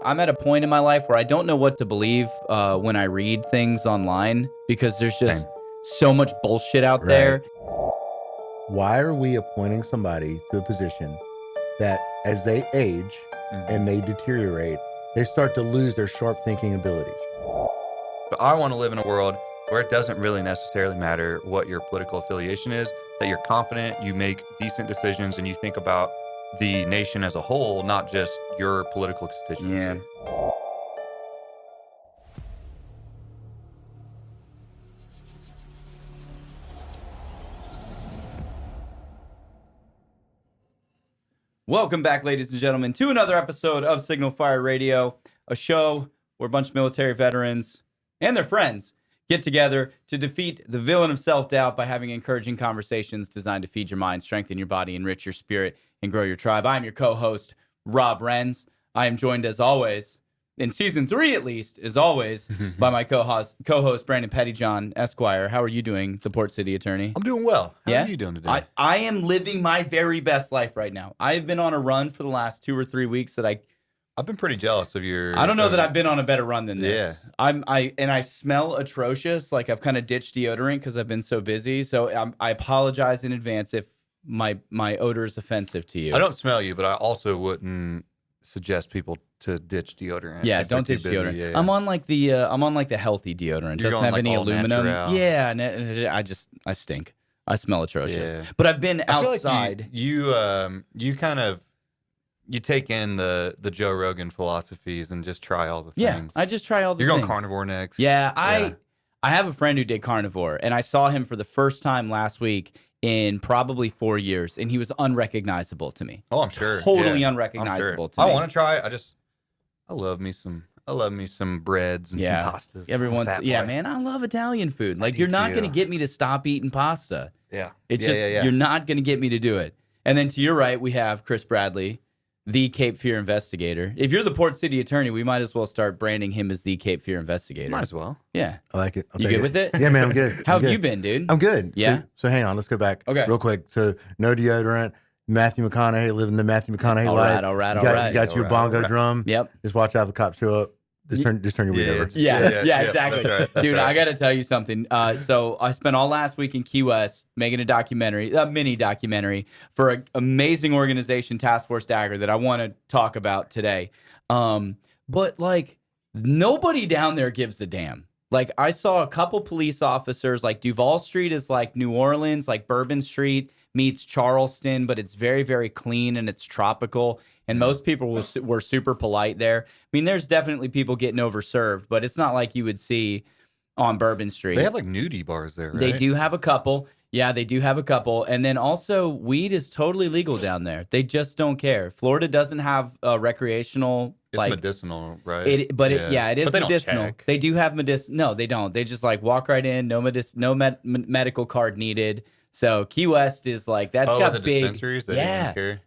I'm at a point in my life where I don't know what to believe when I read things online because there's just so much bullshit out there. Why are we appointing somebody to a position that as they age and they deteriorate, they start to lose their sharp thinking abilities? But I want to live in a world where it doesn't really necessarily matter what your political affiliation is, that you're competent, you make decent decisions, and you think about the nation as a whole, not just your political constituency. Yeah. Welcome back, ladies and gentlemen, to another episode of Signal Fire Radio, a show where a bunch of military veterans and their friends get together to defeat the villain of self-doubt by having encouraging conversations designed to feed your mind, strengthen your body, enrich your spirit, and grow your tribe. I'm your co-host, Rob Renz. I am joined, as always, in Season 3 at least, as always, by my co-host Brandon Pettyjohn, Esquire. How are you doing, the Port City attorney? I'm doing well. How are you doing today? I am living my very best life right now. I've been on a run for the last 2 or 3 weeks that I've been pretty jealous of your... I don't know that I've been on a better run than this. Yeah. I smell atrocious. Like I've kind of ditched deodorant because I've been so busy. So I apologize in advance if my odor is offensive to you. I don't smell you, but I also wouldn't suggest people to ditch deodorant. Yeah, don't ditch deodorant. Yeah. I'm on like the healthy deodorant. It doesn't have any aluminum. Natural. Yeah, and I stink. I smell atrocious. Yeah. But I've been outside. Like you kind of take in the Joe Rogan philosophies and just try all the things. Yeah, I just try all the things. You're going carnivore next. Yeah, I have a friend who did carnivore, and I saw him for the first time last week in probably 4 years, and he was unrecognizable to me. Oh, I'm sure. Totally unrecognizable to me. I want to try. I love me some breads and some pastas. Man, I love Italian food. Like you're not going to get me to stop eating pasta. Yeah. It's you're not going to get me to do it. And then to your right, we have Chris Bradley, the Cape Fear investigator. If you're the Port City attorney, we might as well start branding him as the Cape Fear investigator. Might as well. Yeah. I like it. You good with it? Yeah, man, I'm good. How have you been, dude? I'm good. Yeah. So hang on, let's go back real quick. So no deodorant, Matthew McConaughey, living the Matthew McConaughey life. All right. You got your bongo drum. Yep. Just watch out if the cops show up. Just turn your weed over. Yeah, exactly. That's Dude, right. I got to tell you something. So I spent all last week in Key West making a mini documentary for an amazing organization, Task Force Dagger, that I want to talk about today. But like nobody down there gives a damn. Like I saw a couple police officers, like Duval Street is like New Orleans, like Bourbon Street meets Charleston, but it's very, very clean and it's tropical. And most people were super polite there. I mean, there's definitely people getting overserved, but it's not like you would see on Bourbon Street. They have like nudie bars there, right? They do have a couple. Yeah, they do have a couple. And then also, weed is totally legal down there. They just don't care. Florida doesn't have recreational. It's medicinal, right? It is but medicinal. Check. They do have medicinal. No, they don't. They just like walk right in. No medical card needed. So Key West is like that's got the big dispensaries.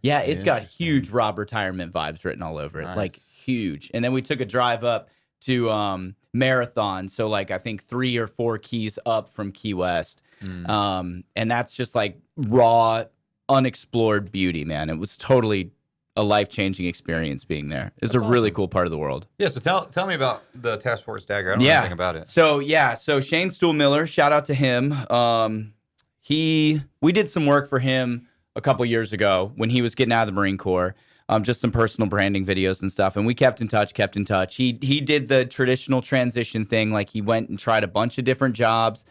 Yeah, it's got huge Rob retirement vibes written all over it, like huge. And then we took a drive up to Marathon, so like I think 3 or 4 keys up from Key West, and that's just like raw, unexplored beauty, man. It was totally a life-changing experience being there. It's a really cool part of the world. Yeah, so tell me about the Task Force Dagger. I don't know anything about it. So Shane Stuhlmiller, shout out to him. We did some work for him a couple years ago when he was getting out of the Marine Corps, just some personal branding videos and stuff. And we kept in touch. He did the traditional transition thing. Like he went and tried a bunch of different jobs,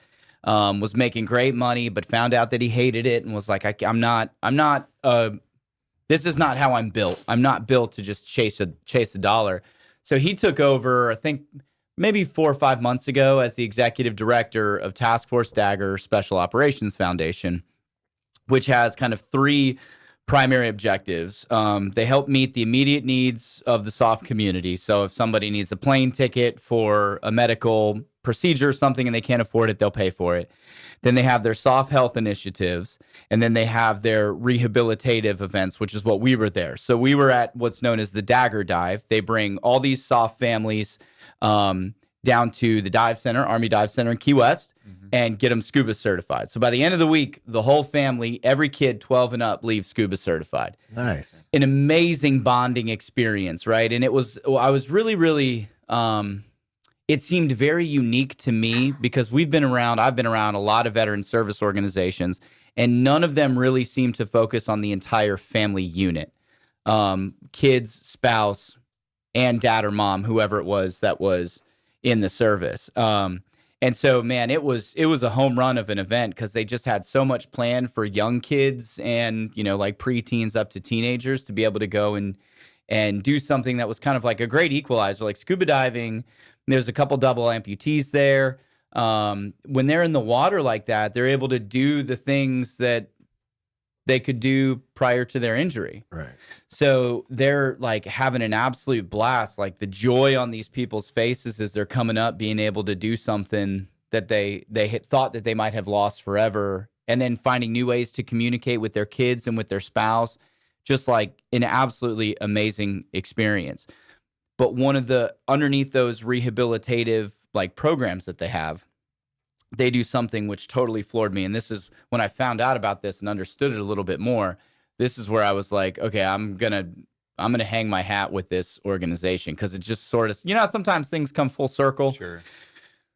was making great money, but found out that he hated it and was like, this is not how I'm built. I'm not built to just chase a dollar. So he took over, I think, maybe 4 or 5 months ago as the executive director of Task Force Dagger Special Operations Foundation, which has kind of 3 primary objectives. They help meet the immediate needs of the soft community. So if somebody needs a plane ticket for a medical procedure or something and they can't afford it, they'll pay for it. Then they have their soft health initiatives, and then they have their rehabilitative events, which is what we were there. So we were at what's known as the Dagger Dive. They bring all these soft families down to the dive center, Army Dive Center in Key West, and get them scuba certified. So by the end of the week, the whole family, every kid 12 and up, leaves scuba certified. Nice. An amazing bonding experience, right? And I was really, really, it seemed very unique to me because I've been around a lot of veteran service organizations, and none of them really seemed to focus on the entire family unit. Kids, spouse, and dad or mom, whoever it was that was in the service. And so, man, it was a home run of an event because they just had so much planned for young kids and, like preteens up to teenagers to be able to go and do something that was kind of like a great equalizer, like scuba diving. There's a couple double amputees there. When they're in the water like that, they're able to do the things that they could do prior to their injury. Right. So they're like having an absolute blast, like the joy on these people's faces as they're coming up, being able to do something that they had thought that they might have lost forever, and then finding new ways to communicate with their kids and with their spouse, just like an absolutely amazing experience. But one of the, underneath those rehabilitative like programs that they have, they do something which totally floored me. And this is when I found out about this and understood it a little bit more. This is where I was like, okay, I'm gonna hang my hat with this organization, because it just sort of, sometimes things come full circle. Sure. It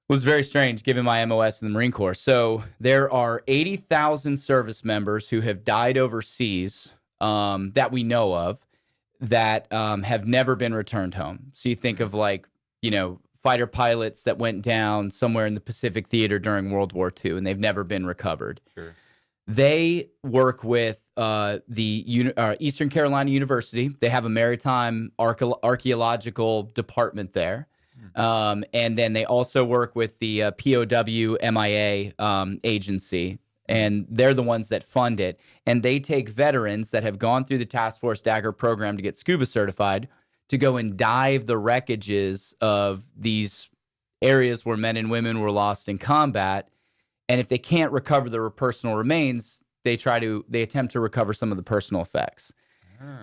was very strange given my MOS in the Marine Corps. So there are 80,000 service members who have died overseas that we know of that have never been returned home. So you think of like, fighter pilots that went down somewhere in the Pacific Theater during World War II, and they've never been recovered. Sure. They work with the Eastern Carolina University. They have a maritime archaeological department there. And then they also work with the POW MIA agency, and they're the ones that fund it. And they take veterans that have gone through the Task Force Dagger program to get scuba certified to go and dive the wreckages of these areas where men and women were lost in combat. And if they can't recover their personal remains, they attempt to recover some of the personal effects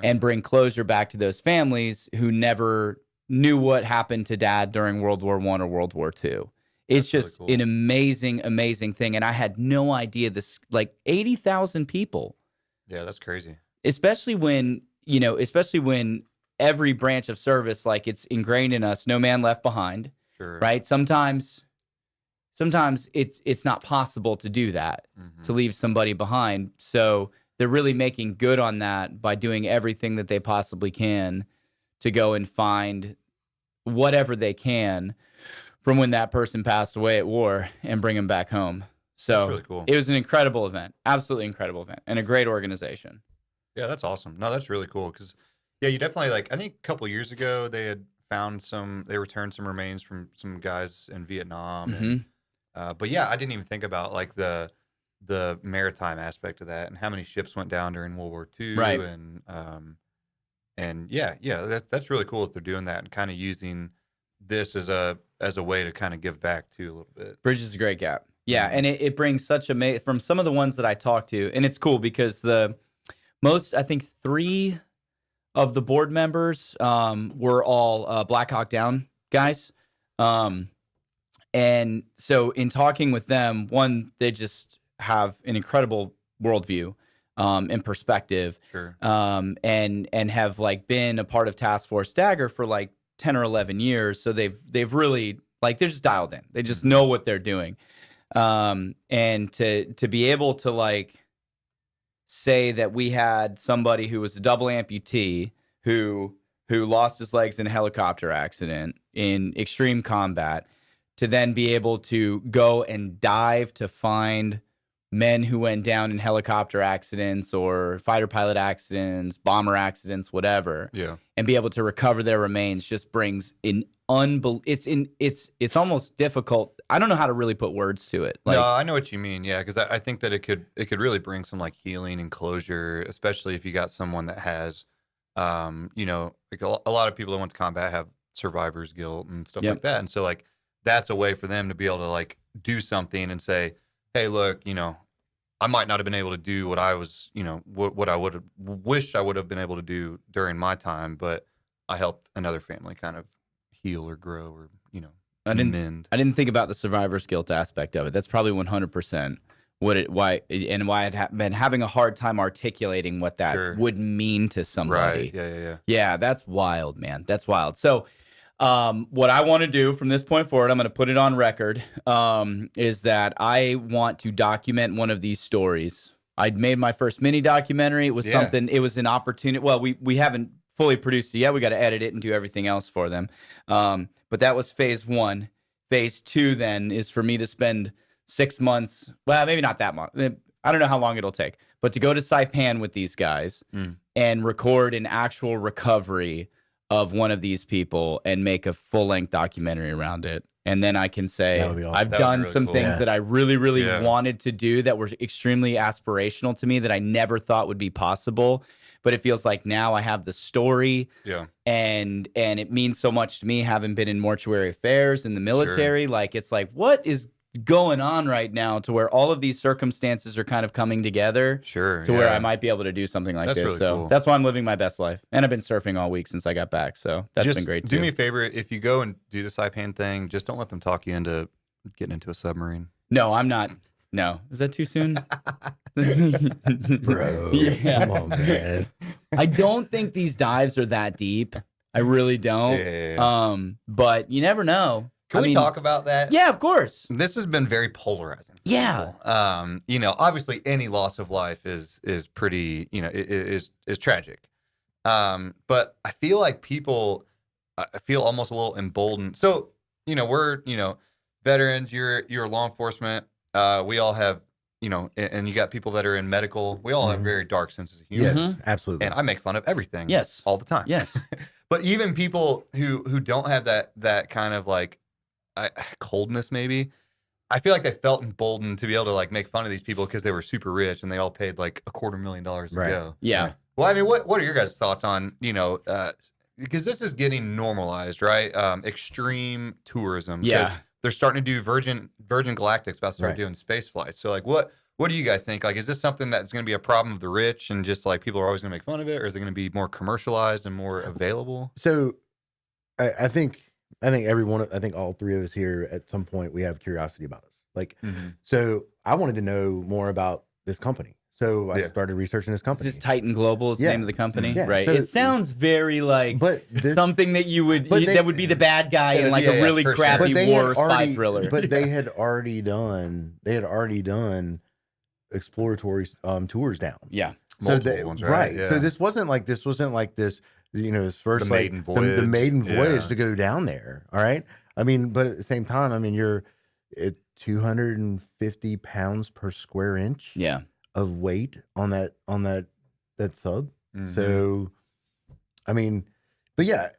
and bring closure back to those families who never knew what happened to dad during World War I or World War II. It's just really cool. an amazing, amazing thing. And I had no idea this, like 80,000 people. Yeah, that's crazy. Especially when every branch of service, like it's ingrained in us, no man left behind. Sure. Right? Sometimes it's not possible to do that, to leave somebody behind. So they're really making good on that by doing everything that they possibly can to go and find whatever they can from when that person passed away at war and bring them back home. So That's really cool. It was an incredible event, absolutely incredible event, and a great organization. Yeah, that's awesome. No, that's really cool because, yeah, you definitely I think a couple years ago they had they returned some remains from some guys in Vietnam. And, but yeah, I didn't even think about like the maritime aspect of that and how many ships went down during World War II. Right. And yeah, that's really cool if they're doing that and kind of using this as a way to kind of give back too a little bit. Bridges is a great gap. Yeah, and it brings such from some of the ones that I talked to, and it's cool because I think 3 of the board members were all Black Hawk Down guys. And so in talking with them, one, they just have an incredible worldview and perspective. Sure. And have like been a part of Task Force Dagger for like 10 or 11 years. So they've really, like, they're just dialed in. They just know what they're doing. And to be able to like say that we had somebody who was a double amputee who lost his legs in a helicopter accident in extreme combat, to then be able to go and dive to find men who went down in helicopter accidents or fighter pilot accidents, bomber accidents, whatever. Yeah. And be able to recover their remains just brings an it's almost difficult. I don't know how to really put words to it. Like, no, I know what you mean. Yeah, because I think that it could really bring some like healing and closure, especially if you got someone that has, like a lot of people that went to combat have survivor's guilt and stuff like that, and so like that's a way for them to be able to like do something and say, hey, look, I might not have been able to do what I was, what I would have wished I would have been able to do during my time, but I helped another family kind of heal or grow or, I didn't think about the survivor's guilt aspect of it. That's probably 100% why I'd been having a hard time articulating what that would mean to somebody. Right. Yeah. Yeah, that's wild, man. That's wild. So, what I want to do from this point forward, I'm going to put it on record, is that I want to document one of these stories. I'd made my first mini documentary. It was something. It was an opportunity. Well, we haven't fully produced it yet. We got to edit it and do everything else for them. But that was phase 1. Phase 2 then is for me to spend 6 months. Well, maybe not that much. I don't know how long it'll take, but to go to Saipan with these guys and record an actual recovery of one of these people and make a full-length documentary around it. And then I can say, awesome. I've done really some things that I really, really wanted to do that were extremely aspirational to me that I never thought would be possible. But it feels like now I have the story, and it means so much to me, having been in mortuary affairs in the military. Like, it's like, what is going on right now to where all of these circumstances are kind of coming together to where I might be able to do something like this. Really so that's why I'm living my best life. And I've been surfing all week since I got back. So that's been great too. Do me a favor. If you go and do the Saipan thing, just don't let them talk you into getting into a submarine. No, I'm not. No. Is that too soon? Bro. Come on, man. I don't think these dives are that deep. I really don't. But you never know. Can we talk about that? Yeah, of course. This has been very polarizing. Yeah. Obviously any loss of life is pretty, is tragic. But I feel like I feel almost a little emboldened. So, we're, veterans, you're law enforcement. We all have, and you got people that are in medical. We all have very dark senses of humor. Yes, absolutely. And I make fun of everything. Yes. All the time. Yes. But even people who don't have that kind of like, coldness, maybe, I feel like they felt emboldened to be able to like make fun of these people because they were super rich and they all paid like $250,000 to go. Yeah. Well, I mean, what are your guys' thoughts on, because this is getting normalized, right? Extreme tourism. Yeah. They're starting to do Virgin Galactic's about to start doing space flights. So like, what do you guys think? Like, is this something that's going to be a problem of the rich and just like people are always going to make fun of it, or is it going to be more commercialized and more available? So I think all three of us here at some point we have curiosity about us. Like, so I wanted to know more about this company. So I started researching this company. This is Titan Global is the name of the company, right? So, it sounds very like something that that would be the bad guy in like a really crappy war spy thriller. But they had already done exploratory tours down. Yeah. Multiple ones, right? Yeah. So this wasn't like this, this first the maiden voyage. The maiden voyage to go down there. All right. I mean, but at the same time, I mean, you're at 250 pounds per square inch. Yeah. Of weight on that sub. So, I mean, but yeah,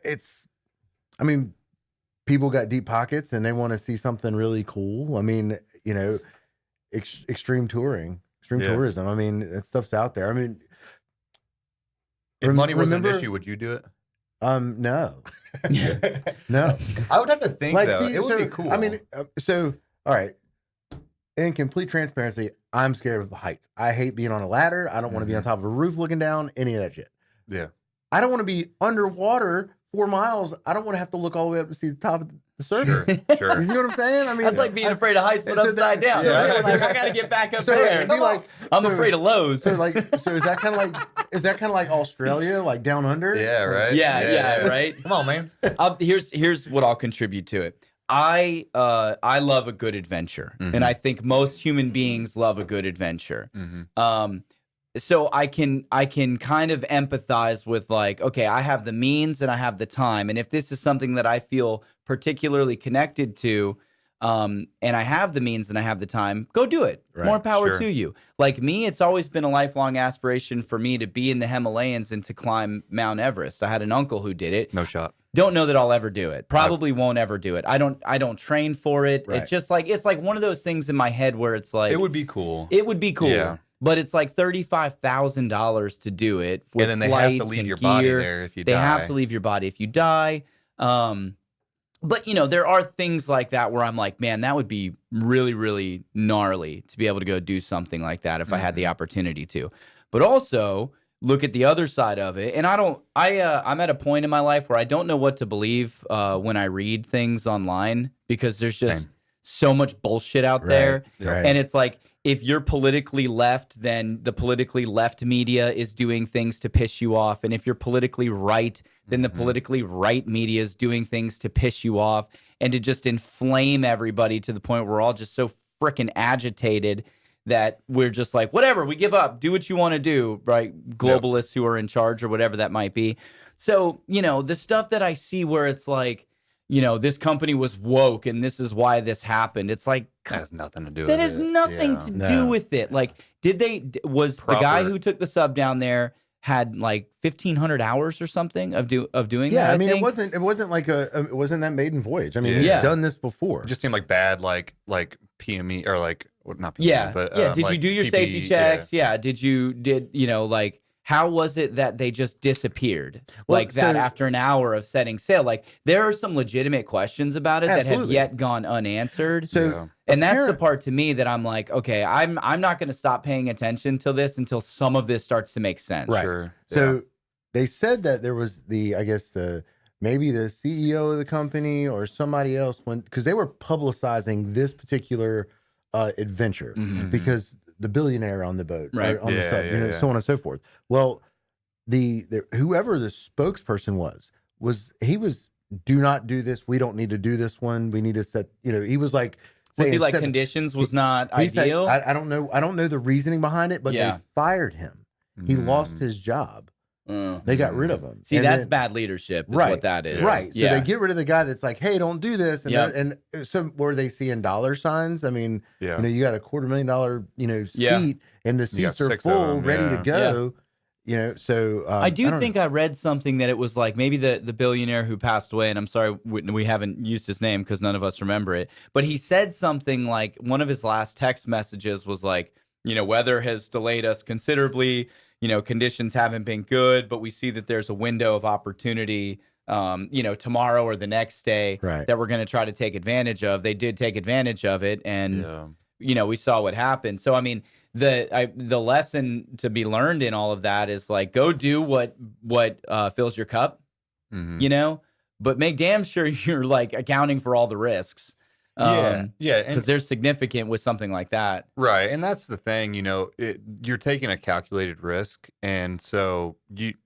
people got deep pockets and they want to see something really cool. I mean, extreme tourism. I mean, that stuff's out there. I mean, if money wasn't an issue, would you do it? No, no. I would have to think though. It would be cool. I mean, all right. In complete transparency, I'm scared of heights. I hate being on a ladder. I don't want to be on top of a roof looking down, any of that shit. Yeah. I don't want to be underwater 4 miles. I don't want to have to look all the way up to see the top of the surface. Sure. You see what I'm saying? I mean, that's like being afraid of heights, but upside down. Right? Like, I got to get back up there. I'm afraid of lows. So is that kind of like Australia, like down under? Yeah, right. Yeah, right. Come on, man. Here's what I'll contribute to it. I love a good adventure, and I think most human beings love a good adventure. So I can kind of empathize with like, okay, I have the means and I have the time, and if this is something that I feel particularly connected to, and I have the means and I have the time, go do it. Right. More power to you. Like me, it's always been a lifelong aspiration for me to be in the Himalayas and to climb Mount Everest. I had an uncle who did it. No shot. Don't know that I'll ever do it. Probably won't ever do it. I don't train for it. Right. It's just like, it's like one of those things in my head where it's like, it would be cool. It would be cool. Yeah. But it's like $35,000 to do it. With and then they have to leave your body there if you die. They have to leave your body if you die. But there are things like that where I'm like, man, that would be really, really gnarly to be able to go do something like that if I had the opportunity to. But also, look at the other side of it. And I'm at a point in my life where I don't know what to believe when I read things online, because there's just so much bullshit out there. Right. And it's like, if you're politically left, then the politically left media is doing things to piss you off. And if you're politically right, then the politically right media is doing things to piss you off and to just inflame everybody to the point where we're all just so freaking agitated that we're just like, whatever, we give up, do what you want to do, right? Globalists who are in charge or whatever that might be. So, you know, the stuff that I see where it's like, you know, this company was woke and this is why this happened. It's like, that has nothing to do with that it. has nothing to do with it. Like, was the guy who took the sub down there had like 1,500 hours or something of doing that? Yeah, I mean, it wasn't like it wasn't that maiden voyage. I mean, he's done this before. It just seemed like bad, like PME or like, well, not PME, yeah, but yeah. Did like you do your PPE, safety checks? Yeah. Did you know, like, how was it that they just disappeared like that after an hour of setting sail? Like, there are some legitimate questions about it that have yet gone unanswered. So, and that's the part to me that I'm like, okay, I'm not going to stop paying attention to this until some of this starts to make sense. Right. Sure. So they said that there was maybe the CEO of the company or somebody else because they were publicizing this particular adventure because the billionaire on the boat, right, on the sub, so on and so forth. Well, the whoever the spokesperson was do not do this. We don't need to do this one. We need to set. He was like. Was he like conditions was not ideal? Said, I don't know. I don't know the reasoning behind it, but they fired him. He lost his job. They got rid of him. See, and that's bad leadership is what that is. Right. So they get rid of the guy that's like, hey, don't do this. And so were they seeing dollar signs? I mean, you got $250,000, seat and the seats are full, ready to go. So I do think I read something that it was like maybe the billionaire who passed away, and I'm sorry we haven't used his name because none of us remember it, but he said something like one of his last text messages was like, weather has delayed us considerably, conditions haven't been good, but we see that there's a window of opportunity, tomorrow or the next day that we're going to try to take advantage of. They did take advantage of it, and we saw what happened. So I mean, the lesson to be learned in all of that is like, go do what fills your cup, but make damn sure you're like accounting for all the risks. Because they're significant with something like that, right? And that's the thing, you're taking a calculated risk, and so that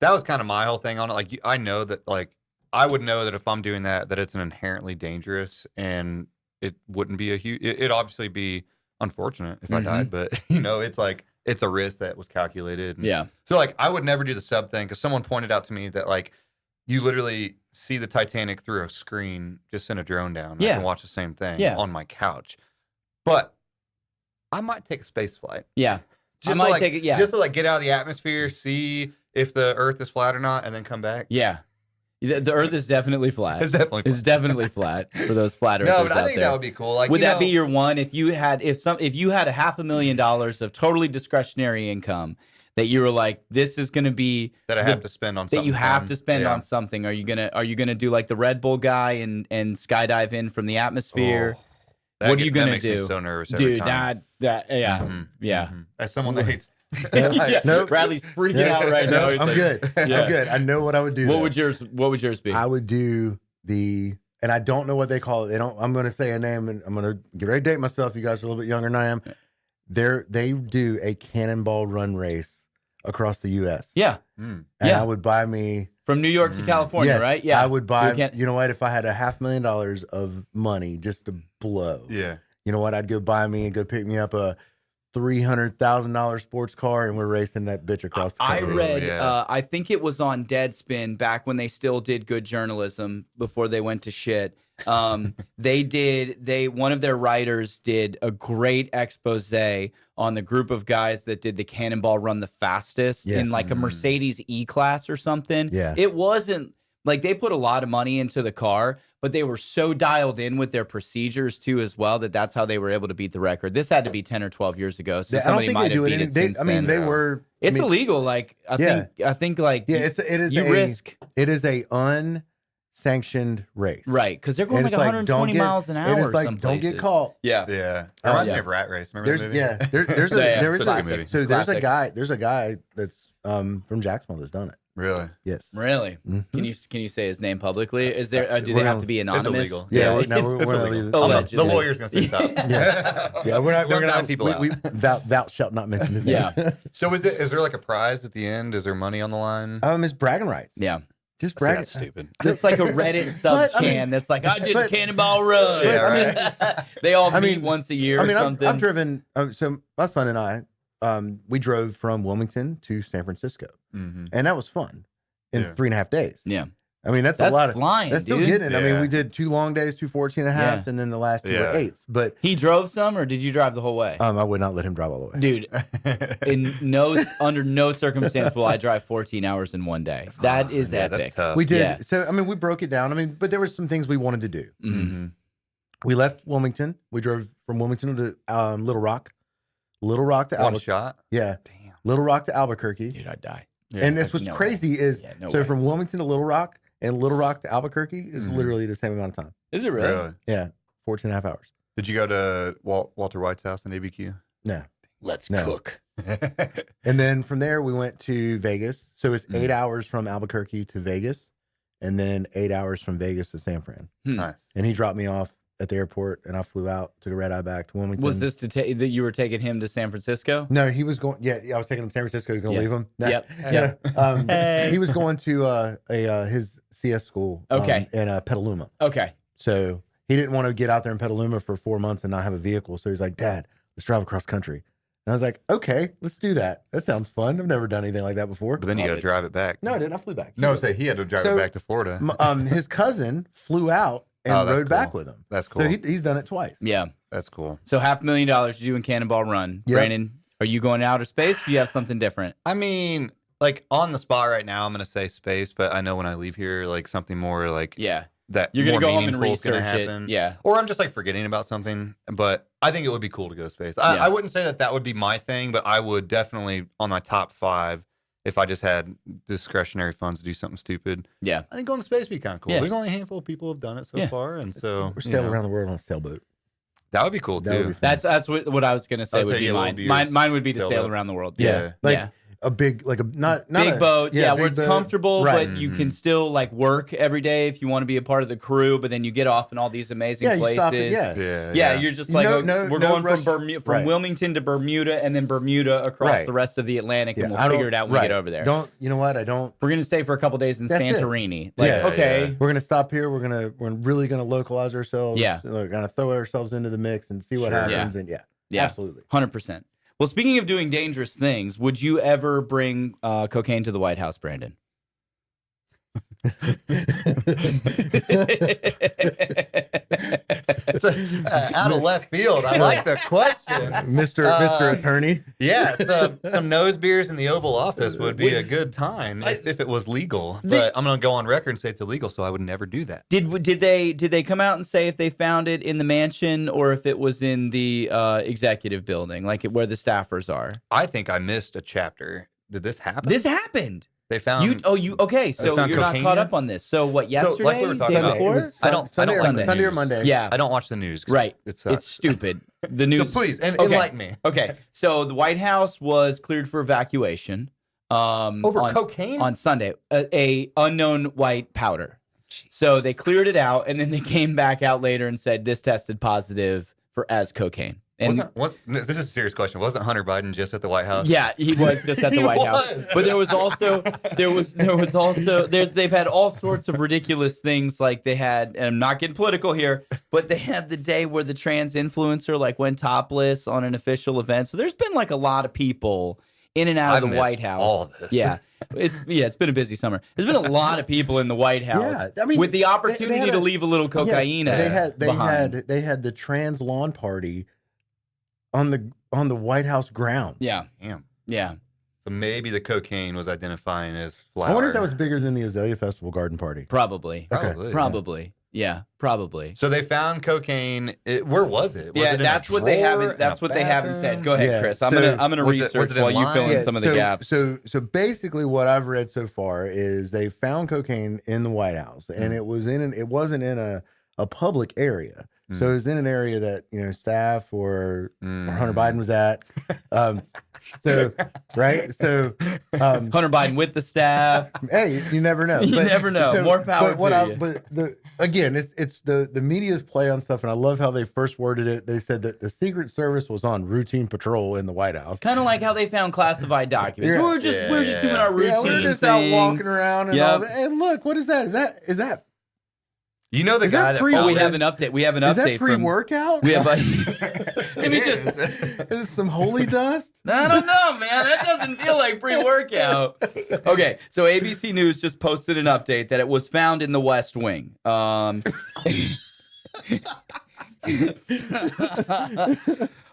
was kind of my whole thing on it. Like, I know that, like, I would know that if I'm doing that it's an inherently dangerous, and it wouldn't be it'd obviously be unfortunate if I died, but it's like, it's a risk that was calculated. And so like, I would never do the sub thing, because someone pointed out to me that like, you literally see the Titanic through a screen, just send a drone down. I can watch the same thing on my couch. But I might take a space flight. Yeah. Just to like get out of the atmosphere, see if the Earth is flat or not, and then come back. Yeah. The Earth is definitely flat. It's definitely flat. For those flat Earthers. No, but I think that would be cool. Like, would that be your one if you had $500,000 of totally discretionary income that you were like, this is going to be that I have to spend on something. That you have to spend on something. Are you gonna do like the Red Bull guy and skydive in from the atmosphere? What are you gonna do? Me so nervous, every time. As someone that hates. Bradley's freaking out right now. I'm good. I'm good. I know what I would do. What would yours be? I would do and I don't know what they call it. I'm going to say a name, and I'm going to get ready to date myself. You guys are a little bit younger than I am. They do a cannonball run race across the U.S. Yeah. And I would buy me from New York to California, right? Yeah. I would buy. You know what? If I had $500,000 of money just to blow, you know what? I'd go buy me and go pick me up a $300,000 sports car, and we're racing that bitch across the country. I read, I think it was on Deadspin back when they still did good journalism before they went to shit. One of their writers did a great expose on the group of guys that did the cannonball run the fastest in like a Mercedes E-Class or something. Yeah. It wasn't like they put a lot of money into the car, but they were so dialed in with their procedures too as well that's how they were able to beat the record. This had to be 10 or 12 years ago, so somebody might have beat it since then. They were. It's illegal. Like I think like it is risk. It is a sanctioned race. Right, because they're going And like it's 120 miles an hour. And it's like, some don't get places. caught. Yeah. Yeah. It reminds yeah. me of Rat Race. Remember that movie? There's a Yeah, there it's is a a classic. so Classic. there's a guy that's from Jacksonville that's done it. Really? Yes. Really? Mhm. Can you say his name publicly? Is there? Do We're they have gonna- to be It's anonymous? illegal. Yeah, it's- we're It's gonna illegal. leave. The Allegedly. lawyer's gonna say stop. Yeah, we're not. Don't We're die gonna. people out. Thou shalt not mention his name. Yeah. So is there like a prize at the end? Is there money on the line? It's bragging rights. Yeah. Just See, bragging. that's stupid. It's like a Reddit sub But, I mean- chan that's like, I did a but- cannonball run. Yeah, right. They all I meet mean- once a year I mean, or something. I've driven. So my son and I, we drove from Wilmington to San Francisco, Mm-hmm. and that was fun in Yeah. 3.5 days. Yeah. I mean, that's That's a lot of. flying, That's dude. still getting it. I mean, Yeah. we did 2 long days, 2 14.5s, and then the last 2 Yeah. were 8s. But He drove some, or did you drive the whole way? I would not let him drive all the way. Dude, under no circumstance will I drive 14 hours in one day. That is yeah, epic. that's tough. We did. Yeah. So I mean, we broke it down. I mean, but there were some things we wanted to do. Mm-hmm. We left Wilmington. We drove from Wilmington to Little Rock to One Albuquerque. shot. Yeah, Damn. Little Rock to Albuquerque. Dude, I'd die. Yeah. And that's what's No way. crazy is No so way. from Wilmington to Little Rock and Little Rock to Albuquerque is Mhm. literally the same amount of time. Is it really? Really? Yeah, 14.5 hours. Did you go to Walter White's house in ABQ? No. Let's No. cook. And then from there we went to Vegas. So it's 8 Mhm. hours from Albuquerque to Vegas, and then 8 hours from Vegas to San Fran. Nice. And he dropped me off at the airport, and I flew out, took a red eye back to Wilmington. Was this that you were taking him to San Francisco? No, he was going. Yeah, I was taking him to San Francisco. He's gonna Yeah. leave him. Nah. Yep. Yeah. Hey. He was going to his CS school. Okay. In Petaluma. Okay. So he didn't want to get out there in Petaluma for 4 months and not have a vehicle. So he's like, Dad, let's drive across country. And I was like, okay, let's do that. That sounds fun. I've never done anything like that before. But then you got to drive it back. No, I didn't. I flew back. No, say he had to drive So, it back to Florida. His cousin flew out and Oh, that's rode back cool. with him. That's cool. So he's done it twice. Yeah. That's cool. So $500,000 you're doing Cannonball Run. Yep. Brandon, are you going to outer space? Or do you have something different? I mean, like on the spot right now, I'm gonna say space, but I know when I leave here, like something more like Yeah. that. You're gonna more go home and meaningful is gonna research it. happen. Yeah. Or I'm just like forgetting about something, but I think it would be cool to go to space. Yeah. I wouldn't say that would be my thing, but I would definitely on my top 5 if I just had discretionary funds to do something stupid. Yeah. I think going to space would be kind of cool. Yeah. There's only a handful of people who have done it so Yeah. far, and so We're you sailing know, around the world on a sailboat. that would be cool That would too. be fun. That's what I was gonna say I was would saying, be yeah, mine. little beers, Mine would be to sail sail boat. around the world. Yeah. Like yeah. a big, like a not Big a, boat, yeah, big where it's boat. comfortable, Right. but you Mhm. can still like work every day if you want to be a part of the crew. But then you get off in all these amazing Yeah, you places. stop it. Yeah. Yeah, You're just like, we're no going rush. from Bermuda, from Right. Wilmington to Bermuda, and then Bermuda across Right. the rest of the Atlantic, and Yeah, we'll I don't- figure it out when we get over there. You know what? I don't. We're gonna stay for a couple days in That's it. Santorini. Like, Yeah, okay, yeah. We're gonna stop here. We're really gonna localize ourselves. Yeah. We're gonna throw ourselves into the mix and see what Sure. happens. And yeah, Yeah. absolutely. 100%. Well, speaking of doing dangerous things, would you ever bring cocaine to the White House, Brandon? It's out of left field. I like the question. Mr. Attorney. Yeah, some nose beers in the Oval Office would be a good time if it was legal. But I'm going to go on record and say it's illegal, so I would never do that. Did they come out and say if they found it in the mansion or if it was in the executive building, like where the staffers are? I think I missed a chapter. Did this happen? This happened. They found Okay, so found you're not cocaine caught yet? up on this. So what, yesterday? like we were talking day about, before? I don't Sunday, like the Sunday or news. Monday. Yeah. I don't watch the news. 'cause Right. It sucks. It's stupid. The news. So please, Okay. enlighten me. Okay, so the White House was cleared for evacuation. Over on, cocaine? on Sunday, a unknown white powder. So they cleared it out, and then they came back out later and said this tested positive as cocaine. And This is a serious question. Wasn't Hunter Biden just at the White House? yeah, he was just at the He White House. was. But there was also they've had all sorts of ridiculous things. Like they had, and I'm not getting political here, but they had the day where the trans influencer like went topless on an official event. So there's been like a lot of people in and out I've of the missed White House. all this. Yeah. It's been a busy summer. There's been a lot of people in the White House Yeah, I mean, with the they opportunity had to leave a little cocaine behind. They had the trans lawn party on the White House ground. Yeah. Damn. Yeah. So maybe the cocaine was identifying as flour. I wonder if that was bigger than the Azalea Festival garden party. Probably. Okay. Probably. Probably. Yeah, probably. So they found cocaine. Where was it? Was it in that's a what they drawer, haven't. in That's a what they haven't said. bathroom? Go ahead, Yeah, Chris. so I'm gonna was it research in while you fill in lines? some of the gaps. So basically, what I've read so far is they found cocaine in the White House, and it wasn't in a public area. So it was in an area that staff or Hunter Biden was at. So right, so Hunter Biden with the staff. hey, you never know. You never know. More power to you. But again, it's the media's play on stuff, and I love how they first worded it. They said that the Secret Service was on routine patrol in the White House. Kind of like how they found classified documents. Yeah. We're just doing our routine Yeah, we're just thing. out walking around and all. Hey, look, what is that? Is that You know the Is guy that that pre- Oh, we found have it? an update. We have an is update that pre-workout? We have a. It me is. just. Is it some holy dust? I don't know, man. That doesn't feel like pre-workout. Okay, so ABC News just posted an update that it was found in the West Wing.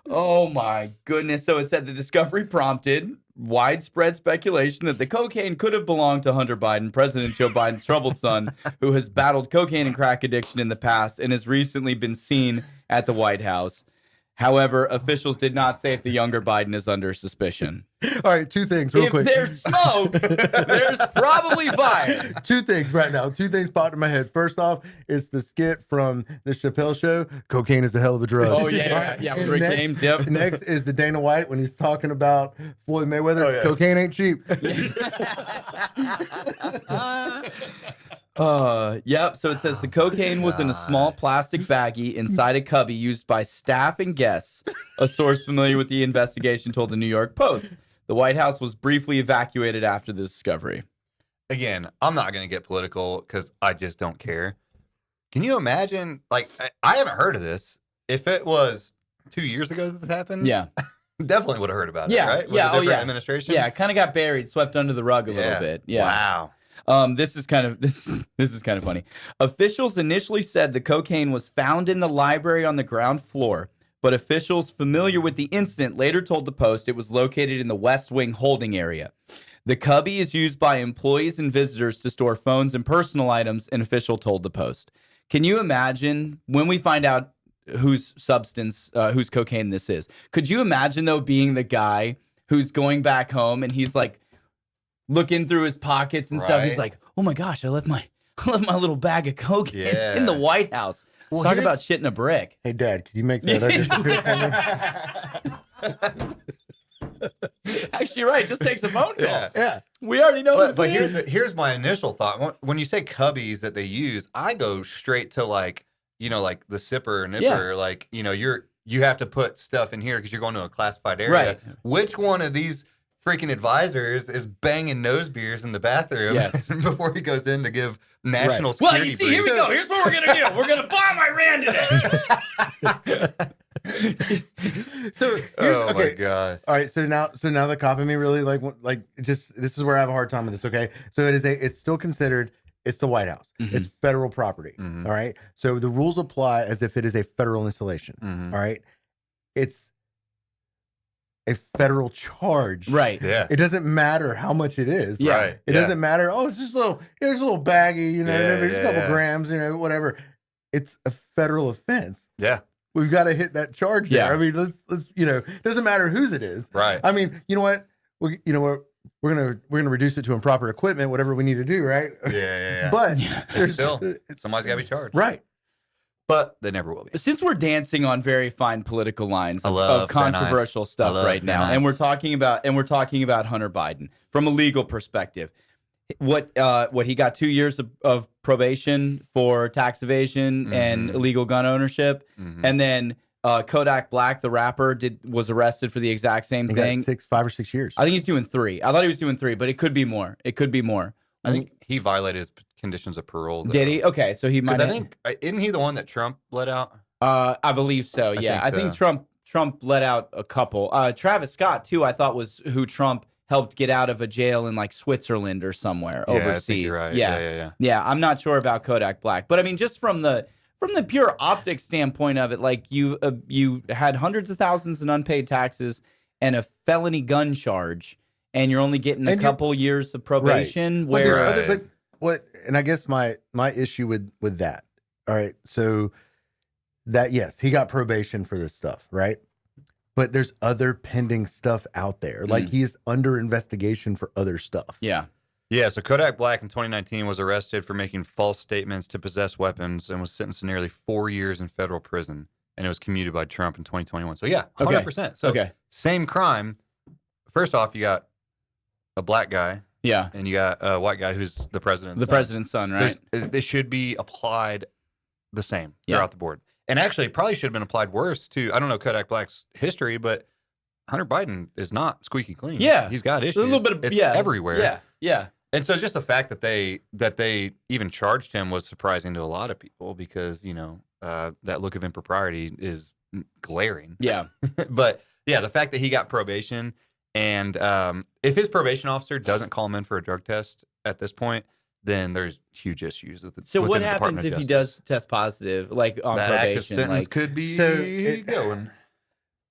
Oh my goodness. So it said the discovery prompted widespread speculation that the cocaine could have belonged to Hunter Biden, President Joe Biden's troubled son, who has battled cocaine and crack addiction in the past and has recently been seen at the White House. However, officials did not say if the younger Biden is under suspicion. All right, two things real If quick. there's smoke, there's probably fire. Two things right now. Two things popped in my head. First off, it's the skit from the Chappelle Show. Cocaine is a hell of a drug. Oh, yeah. Yeah, with And Rick next, James, yep. Next is the Dana White when he's talking about Floyd Mayweather. Oh, yeah. Cocaine ain't cheap. Yep. So it says the cocaine was in a small plastic baggie inside a cubby used by staff and guests. A source familiar with the investigation told the New York Post. The White House was briefly evacuated after the discovery. Again, I'm not going to get political because I just don't care. Can you imagine? Like, I haven't heard of this. If it was 2 years ago that this happened, Yeah. definitely would have heard about Yeah, it, right? With yeah, a different yeah. administration. Yeah. Kind of got buried, swept under the rug a little bit. Yeah. Wow. This is kind of funny. Officials initially said the cocaine was found in the library on the ground floor, but officials familiar with the incident later told the Post it was located in the West Wing holding area. The cubby is used by employees and visitors to store phones and personal items, an official told the Post. Can you imagine when we find out whose cocaine this is? Could you imagine, though, being the guy who's going back home and he's like, looking through his pockets and stuff. He's Right. like, "Oh my gosh, I left my little bag of coke in the White House." Well, Talk about shit in a brick. Hey, Dad, could you make that disappear? Actually, you're right. Just takes a phone call. Yeah. Yeah. We already know. But who's in. here's my initial thought. When you say cubbies that they use, I go straight to like the sipper or nipper. Yeah. Like, you have to put stuff in here because you're going to a classified area. Right. Which one of these freaking advisors is banging nose beers in the bathroom Yes. before he goes in to give national Well, security you see, here we briefs? go. Here's what we're gonna do. We're gonna bomb Iran today. So Oh my okay. god. All right, so now the cop in me really like just this is where I have a hard time with this. Okay, so it's still considered it's the White House. Mhm. It's federal property. Mhm. All right, so the rules apply as if it is a federal installation. Mhm. All right, it's a federal charge. Right. Yeah. It doesn't matter how much it is. Yeah. Right. It doesn't matter. Oh, it's just here's a little baggie, Yeah, maybe a couple yeah. grams, whatever. It's a federal offense. Yeah. We've got to hit that charge there. Yeah. I mean, let's doesn't matter whose it is. Right. I mean, you know what? We're gonna reduce it to improper equipment, whatever we need to do, right? Yeah. But there's Still, somebody's got to be charged. right. But they never will be. Since we're dancing on very fine political lines I of love controversial Ben Ice. stuff I love right now, Ben and we're Ice. talking about Hunter Biden from a legal perspective, what he got 2 years of probation for tax evasion and Mhm. illegal gun ownership, Mhm. and then Kodak Black, the rapper, was arrested for the exact same He thing. got 5 or 6 years. I think he's doing 3. I thought he was doing 3, but it could be more. It could be more. I think he violated his conditions of parole. Though. Did he? Okay, so he might. Because I think isn't he the one that Trump let out? I believe so. Yeah, I think so. Trump let out a couple. Travis Scott too. I thought was who Trump helped get out of a jail in like Switzerland or somewhere Yeah, I overseas. think you're right. Yeah. Yeah. I'm not sure about Kodak Black, but I mean, just from the pure optics standpoint of it, like you had hundreds of thousands in unpaid taxes and a felony gun charge, and you're only getting a couple years of probation. But there's Where Right. but what? And I guess my issue with that all right, so that, yes, he got probation for this stuff, right? But there's other pending stuff out there. Like he's under investigation for other stuff. Yeah. Yeah, so Kodak Black in 2019 was arrested for making false statements to possess weapons and was sentenced to nearly 4 years in federal prison. And it was commuted by Trump in 2021. So, yeah, 100%. So, same crime. First off, you got a black guy. Yeah. And you got a white guy who's the president's son. President's son, right? They should be applied the same throughout the board. And actually, probably should have been applied worse, too. I don't know Kodak Black's history, but Hunter Biden is not squeaky clean. Yeah. He's got issues. A little bit of, it's everywhere. Yeah. Yeah. And so just the fact that they even charged him was surprising to a lot of people because, you know, that look of impropriety is glaring. Yeah. But yeah, the fact that he got probation and if his probation officer doesn't call him in for a drug test at this point, then there's huge issues with it. So what happens if he does test positive, like on that probation? Active sentence could be going.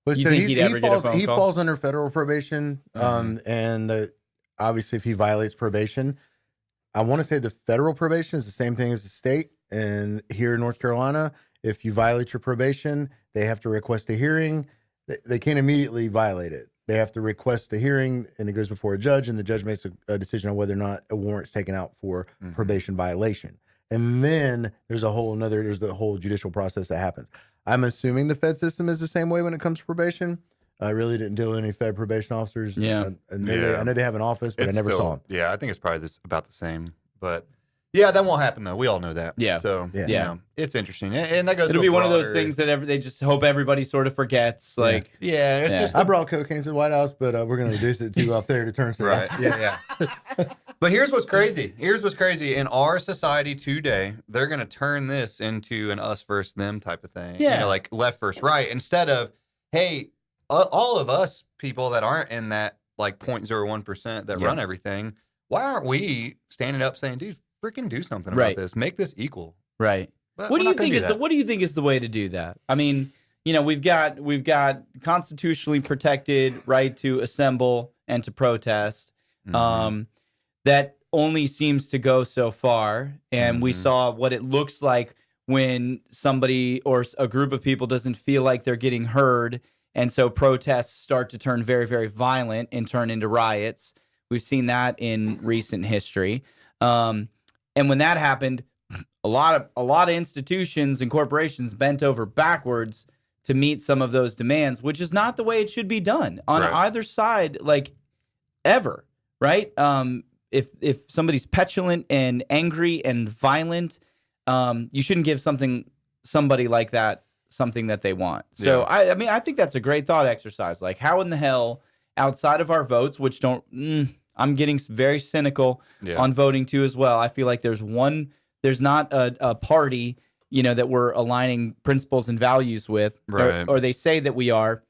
But You so think he'd ever get a phone he call? falls under federal probation, and obviously if he violates probation, I want to say the federal probation is the same thing as the state. And here in North Carolina, if you violate your probation, they have to request a hearing. They can't immediately violate it. They have to request a hearing, and it goes before a judge, and the judge makes a decision on whether or not a warrant's taken out for probation violation. And then there's the whole judicial process that happens. I'm assuming the Fed system is the same way when it comes to probation. I really didn't deal with any Fed probation officers. Yeah. I know they have an office, but I never saw them. Yeah, I think it's probably about the same. But yeah, that won't happen though. We all know that. Yeah. So Yeah. you know, it's interesting, and that goes. It'll to be one of those broader- things that they just hope everybody sort of forgets. Like, Yeah, it's just I brought cocaine to the White House, but we're going to reduce it to up there to turn right. Yeah. But here's what's crazy. In our society today, they're going to turn this into an us versus them type of thing. Yeah. You know, like left versus right. Instead of, hey, all of us people that aren't in that like 0.01% that run everything, why aren't we standing up saying, dude, freaking do something about this. Make this equal. right. But What do we're you not gonna think do is that. what do you think is the way to do that? I mean, you know, we've got constitutionally protected right to assemble and to protest. That only seems to go so far, and we saw what it looks like when somebody or a group of people doesn't feel like they're getting heard, and so protests start to turn very, very violent and turn into riots. We've seen that in recent history, and when that happened, a lot of institutions and corporations bent over backwards to meet some of those demands, which is not the way it should be done on either side, like ever, right? If somebody's petulant and angry and violent, you shouldn't give somebody like that something that they want. So I mean, I think that's a great thought exercise. Like, how in the hell, outside of our votes, which don't, I'm getting very cynical on voting too as well. I feel like there's not a party, you know, that we're aligning principles and values with, or they say that we are.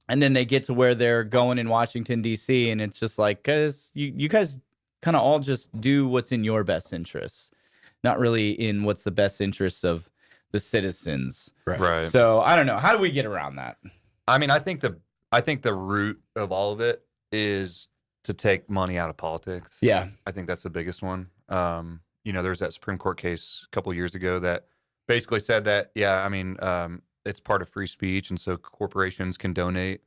And then they get to where they're going in Washington, D.C., and it's just like, because you guys kind of all just do what's in your best interests, not really in what's the best interests of the citizens. Right. So I don't know. How do we get around that? I mean, I think the root of all of it is to take money out of politics. Yeah. I think that's the biggest one. You know, there's that Supreme Court case a couple years ago that basically said that, it's part of free speech, and so corporations can donate.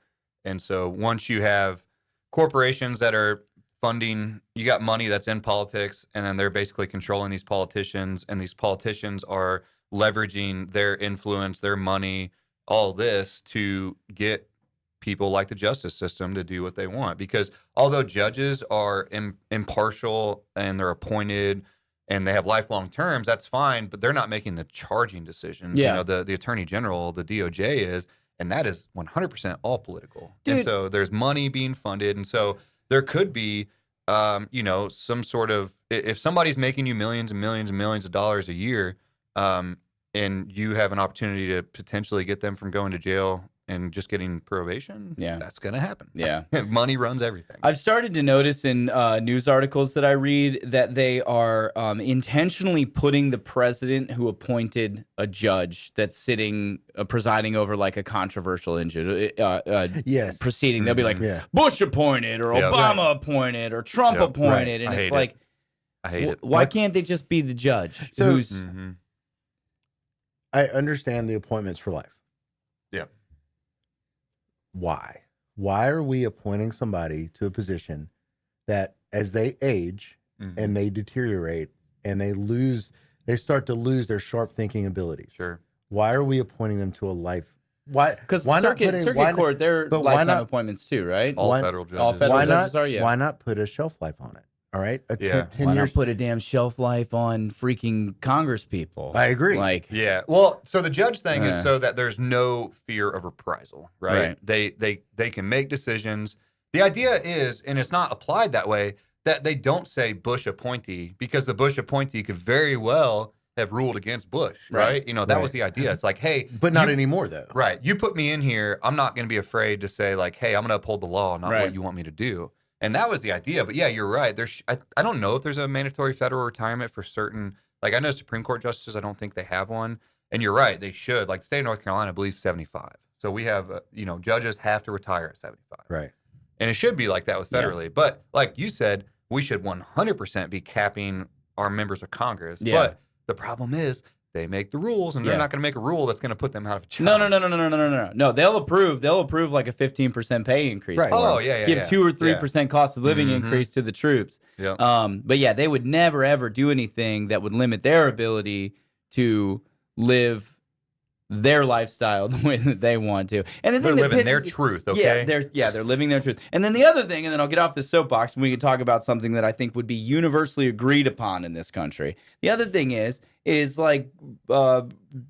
And so once you have corporations that are funding, you got money that's in politics, and then they're basically controlling these politicians, and these politicians are leveraging their influence, their money, all this to get people like the justice system to do what they want. Because although judges are impartial and they're appointed and they have lifelong terms, that's fine, but they're not making the charging decisions. Yeah. You know, the attorney general, the DOJ is, and that is 100% all political. Dude. And so there's money being funded. And so there could be, some sort of, if somebody's making you millions and millions and millions of dollars a year, and you have an opportunity to potentially get them from going to jail and just getting probation, that's going to happen. Yeah. Money runs everything. I've started to notice in news articles that I read that they are intentionally putting the president who appointed a judge that's sitting, presiding over like a controversial proceeding. They'll be like, Bush appointed or Obama appointed or Trump appointed. And it's like, I hate it. Why can't they just be the judge So- who's... I understand the appointments for life. Yeah. Why? Why are we appointing somebody to a position that as they age and they deteriorate and they start to lose their sharp thinking abilities? Sure. Why are we appointing them to a life? Why? Because why circuit court, they're but why lifetime not- appointments too, right? All Why- federal judges. all federal Why judges not? are, yeah. Why not put a shelf life on it? All right, a Yeah. 10 Why years. not put a damn shelf life on freaking Congress people? I agree. Like, Yeah. Well, so the judge thing is so that there's no fear of reprisal, right? They can make decisions. The idea is, and it's not applied that way, that they don't say Bush appointee, because the Bush appointee could very well have ruled against Bush, right? You know, that was the idea. It's like, hey, but not anymore though. right. You put me in here, I'm not going to be afraid to say like, hey, I'm going to uphold the law, not Right. what you want me to do. And that was the idea. But yeah, you're right. I don't know if there's a mandatory federal retirement for certain, like I know Supreme Court justices, I don't think they have one. And you're right, they should. Like the state of North Carolina, I believe 75. So we have, judges have to retire at 75. Right. And it should be like that with federally. But like you said, we should 100% be capping our members of Congress. Yeah. But the problem is they make the rules, and they're not going to make a rule that's going to put them out of a job. No. They'll approve like a 15% pay increase. Right. Oh, yeah. Give 2 or 3% cost of living increase to the troops. Yeah. But yeah, they would never ever do anything that would limit their ability to live their lifestyle the way that they want to. And the They're thing that living their pisses- truth, okay? they're living their truth. And then the other thing, and then I'll get off the soapbox and we can talk about something that I think would be universally agreed upon in this country. The other thing is like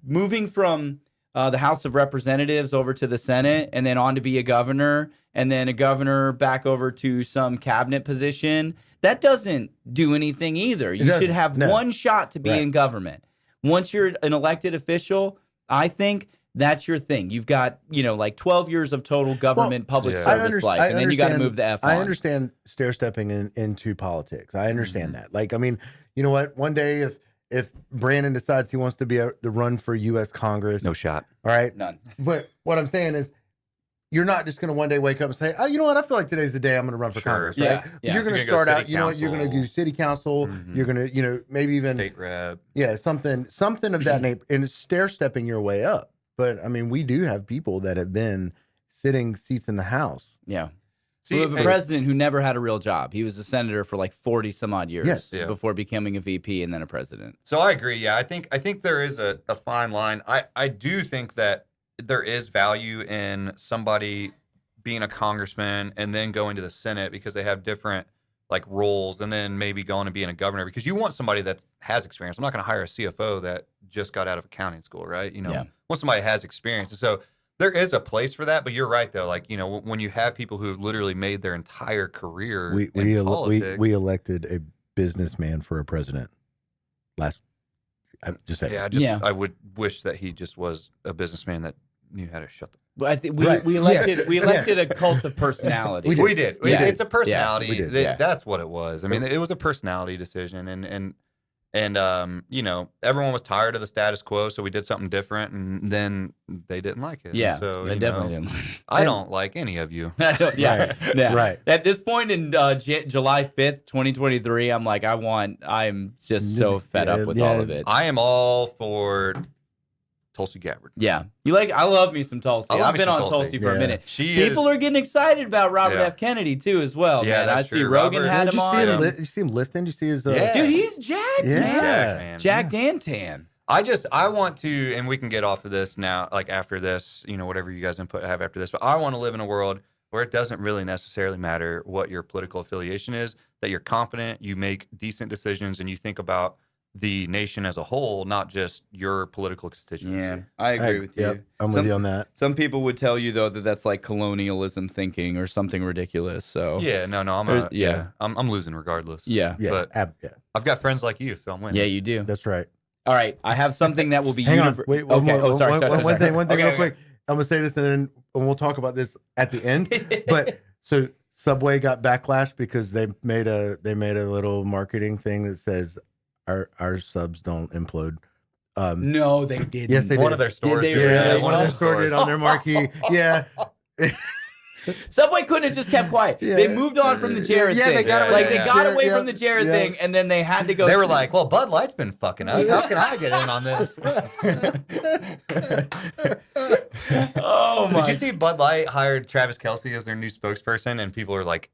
moving from the House of Representatives over to the Senate and then on to be a governor and then a governor back over to some cabinet position. That doesn't do anything either. You should have one shot to be in government. Once you're an elected official, I think that's your thing. You've got, like 12 years of total government public service life, and then you got to move the F on. I understand stair-stepping into politics. I understand that. Like, I mean, you know what? One day if Brandon decides he wants to run for U.S. Congress. No shot. All right? None. But what I'm saying is, you're not just going to one day wake up and say, oh, you know what? I feel like today's the day I'm going to run for Congress, right? Yeah. You're going to start out, you're going to do city council. You're going to, maybe even state rep. Yeah, something of that nature. And it's stair-stepping your way up. But I mean, we do have people that have been sitting seats in the House. Yeah. See, we have a president who never had a real job. He was a senator for like 40 some odd years before becoming a VP and then a president. So I agree. Yeah, I think there is a fine line. I do think that there is value in somebody being a congressman and then going to the Senate because they have different like roles, and then maybe going to being a governor, because you want somebody that has experience. I'm not going to hire a CFO that just got out of accounting school, right? Want somebody that has experience. And so there is a place for that, but you're right though. Like, when you have people who literally made their entire career in politics. We elected a businessman for a president I'm just saying. I would wish that he just was a businessman that knew how to shut the. But I think we elected a cult of personality. We did. It's a personality. we did. That's what it was. I mean, it was a personality decision, and everyone was tired of the status quo, so we did something different, and then they didn't like it. Yeah, so they definitely didn't. I don't like any of you. Right. At this point in July 5th, 2023, I'm just so fed up with all of it. I am all for Tulsi Gabbard. Yeah. I love me some Tulsi. I've been on Tulsi for a minute. People are getting excited about Robert F. Kennedy too as well. Yeah, man. that's I see true. Rogan had him on. You see him lifting? You see his Dude, he's jacked, man. Jacked and tan. I want to, and we can get off of this now, like after this, whatever you guys have after this, but I want to live in a world where it doesn't really necessarily matter what your political affiliation is, that you're competent, you make decent decisions, and you think about the nation as a whole, not just your political constituency. Yeah, I agree with you. Yep, I'm with you on that. Some people would tell you though that that's like colonialism thinking or something ridiculous. So I'm losing regardless. Yeah, but I've got friends like you, so I'm winning. Yeah, you do. That's right. All right, I have something that will be. Hang on, wait. One thing, okay, real quick. I'm gonna say this, and then we'll talk about this at the end. But so Subway got backlash because they made a little marketing thing that says our subs don't implode. No, they didn't. Yes, they did. One of their stores. One of their stores did on their marquee. Yeah. Subway couldn't have just kept quiet. Yeah. They moved on from the Jared Yeah, thing. they got away like from they the got Jared, away yeah, from the Jared yeah. thing, and then they had to go. They were like, well, Bud Light's been fucking us. How can I get in on this? "Oh my!" Did you see Bud Light hired Travis Kelce as their new spokesperson, and people are like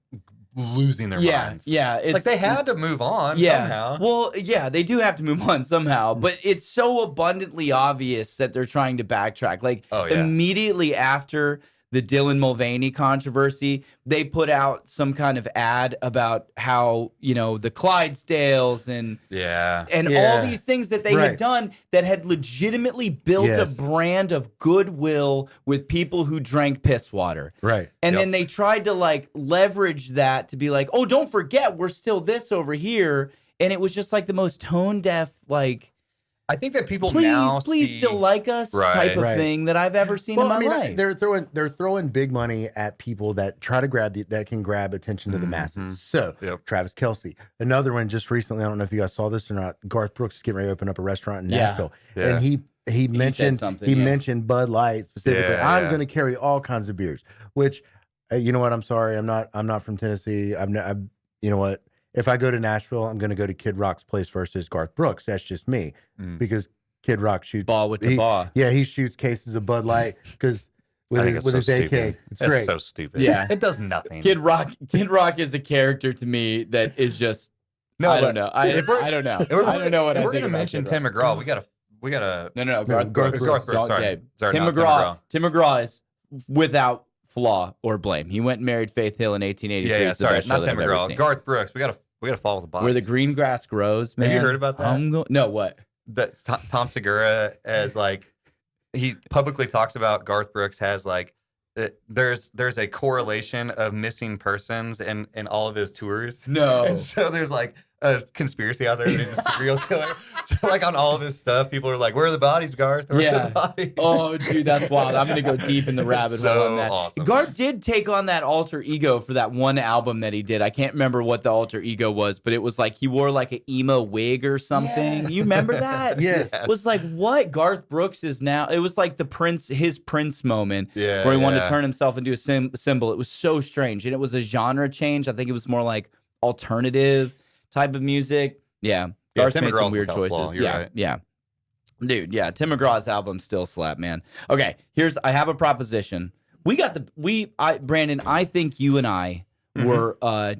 losing their minds? Yeah. It's Like they had to move on somehow. Well, yeah, they do have to move on somehow, but it's so abundantly obvious that they're trying to backtrack. Like immediately after the Dylan Mulvaney controversy, they put out some kind of ad about how, the Clydesdales and all these things that they had done that had legitimately built a brand of goodwill with people who drank piss water. Right. And then they tried to like leverage that to be like, oh, don't forget, we're still this over here. And it was just like the most tone deaf, like, I think that people please now still like us type of thing that I've ever seen in my life. They're throwing big money at people that try to that can grab attention to the masses. So Travis Kelce, another one just recently. I don't know if you guys saw this or not. Garth Brooks is getting ready to open up a restaurant in Nashville, and he mentioned Bud Light specifically. I'm going to carry all kinds of beers. Which, you know what? I'm sorry, I'm not from Tennessee. You know what? If I go to Nashville, I'm going to go to Kid Rock's place versus Garth Brooks. That's just me, because Kid Rock shoots ball with the ball. Yeah, he shoots cases of Bud Light because with his AK. It's great. So stupid. Yeah, it does nothing. Kid Rock is a character to me that is just. No, I don't know. I don't know. I don't know what I think. We're going to mention Tim McGraw. We gotta. No. Garth Brooks. Sorry. Tim McGraw is without flaw or blame. He went and married Faith Hill in 1883. Yeah. Sorry, not Tim McGraw. Garth Brooks. We gotta follow the bodies. Where the green grass grows, man. Have you heard about that? No, what? That Tom Segura, as like, he publicly talks about Garth Brooks has like, there's a correlation of missing persons in all of his tours. No. And so there's like a conspiracy out there that he's a serial killer. So like on all of his stuff, people are like, where are the bodies, Garth? Where are the bodies? Oh, dude, that's wild. I'm going to go deep in the rabbit hole on that. Awesome. Garth did take on that alter ego for that one album that he did. I can't remember what the alter ego was, but it was like he wore like an emo wig or something. Yeah. You remember that? Yes. It was like, what? Garth Brooks is now. It was like his Prince moment where he wanted to turn himself into a symbol. It was so strange. And it was a genre change. I think it was more like alternative type of music. Yeah. Garth's made some weird choices. Yeah. Dude, yeah. Tim McGraw's album still slap, man. Okay, I have a proposition. Brandon, I think you and I were a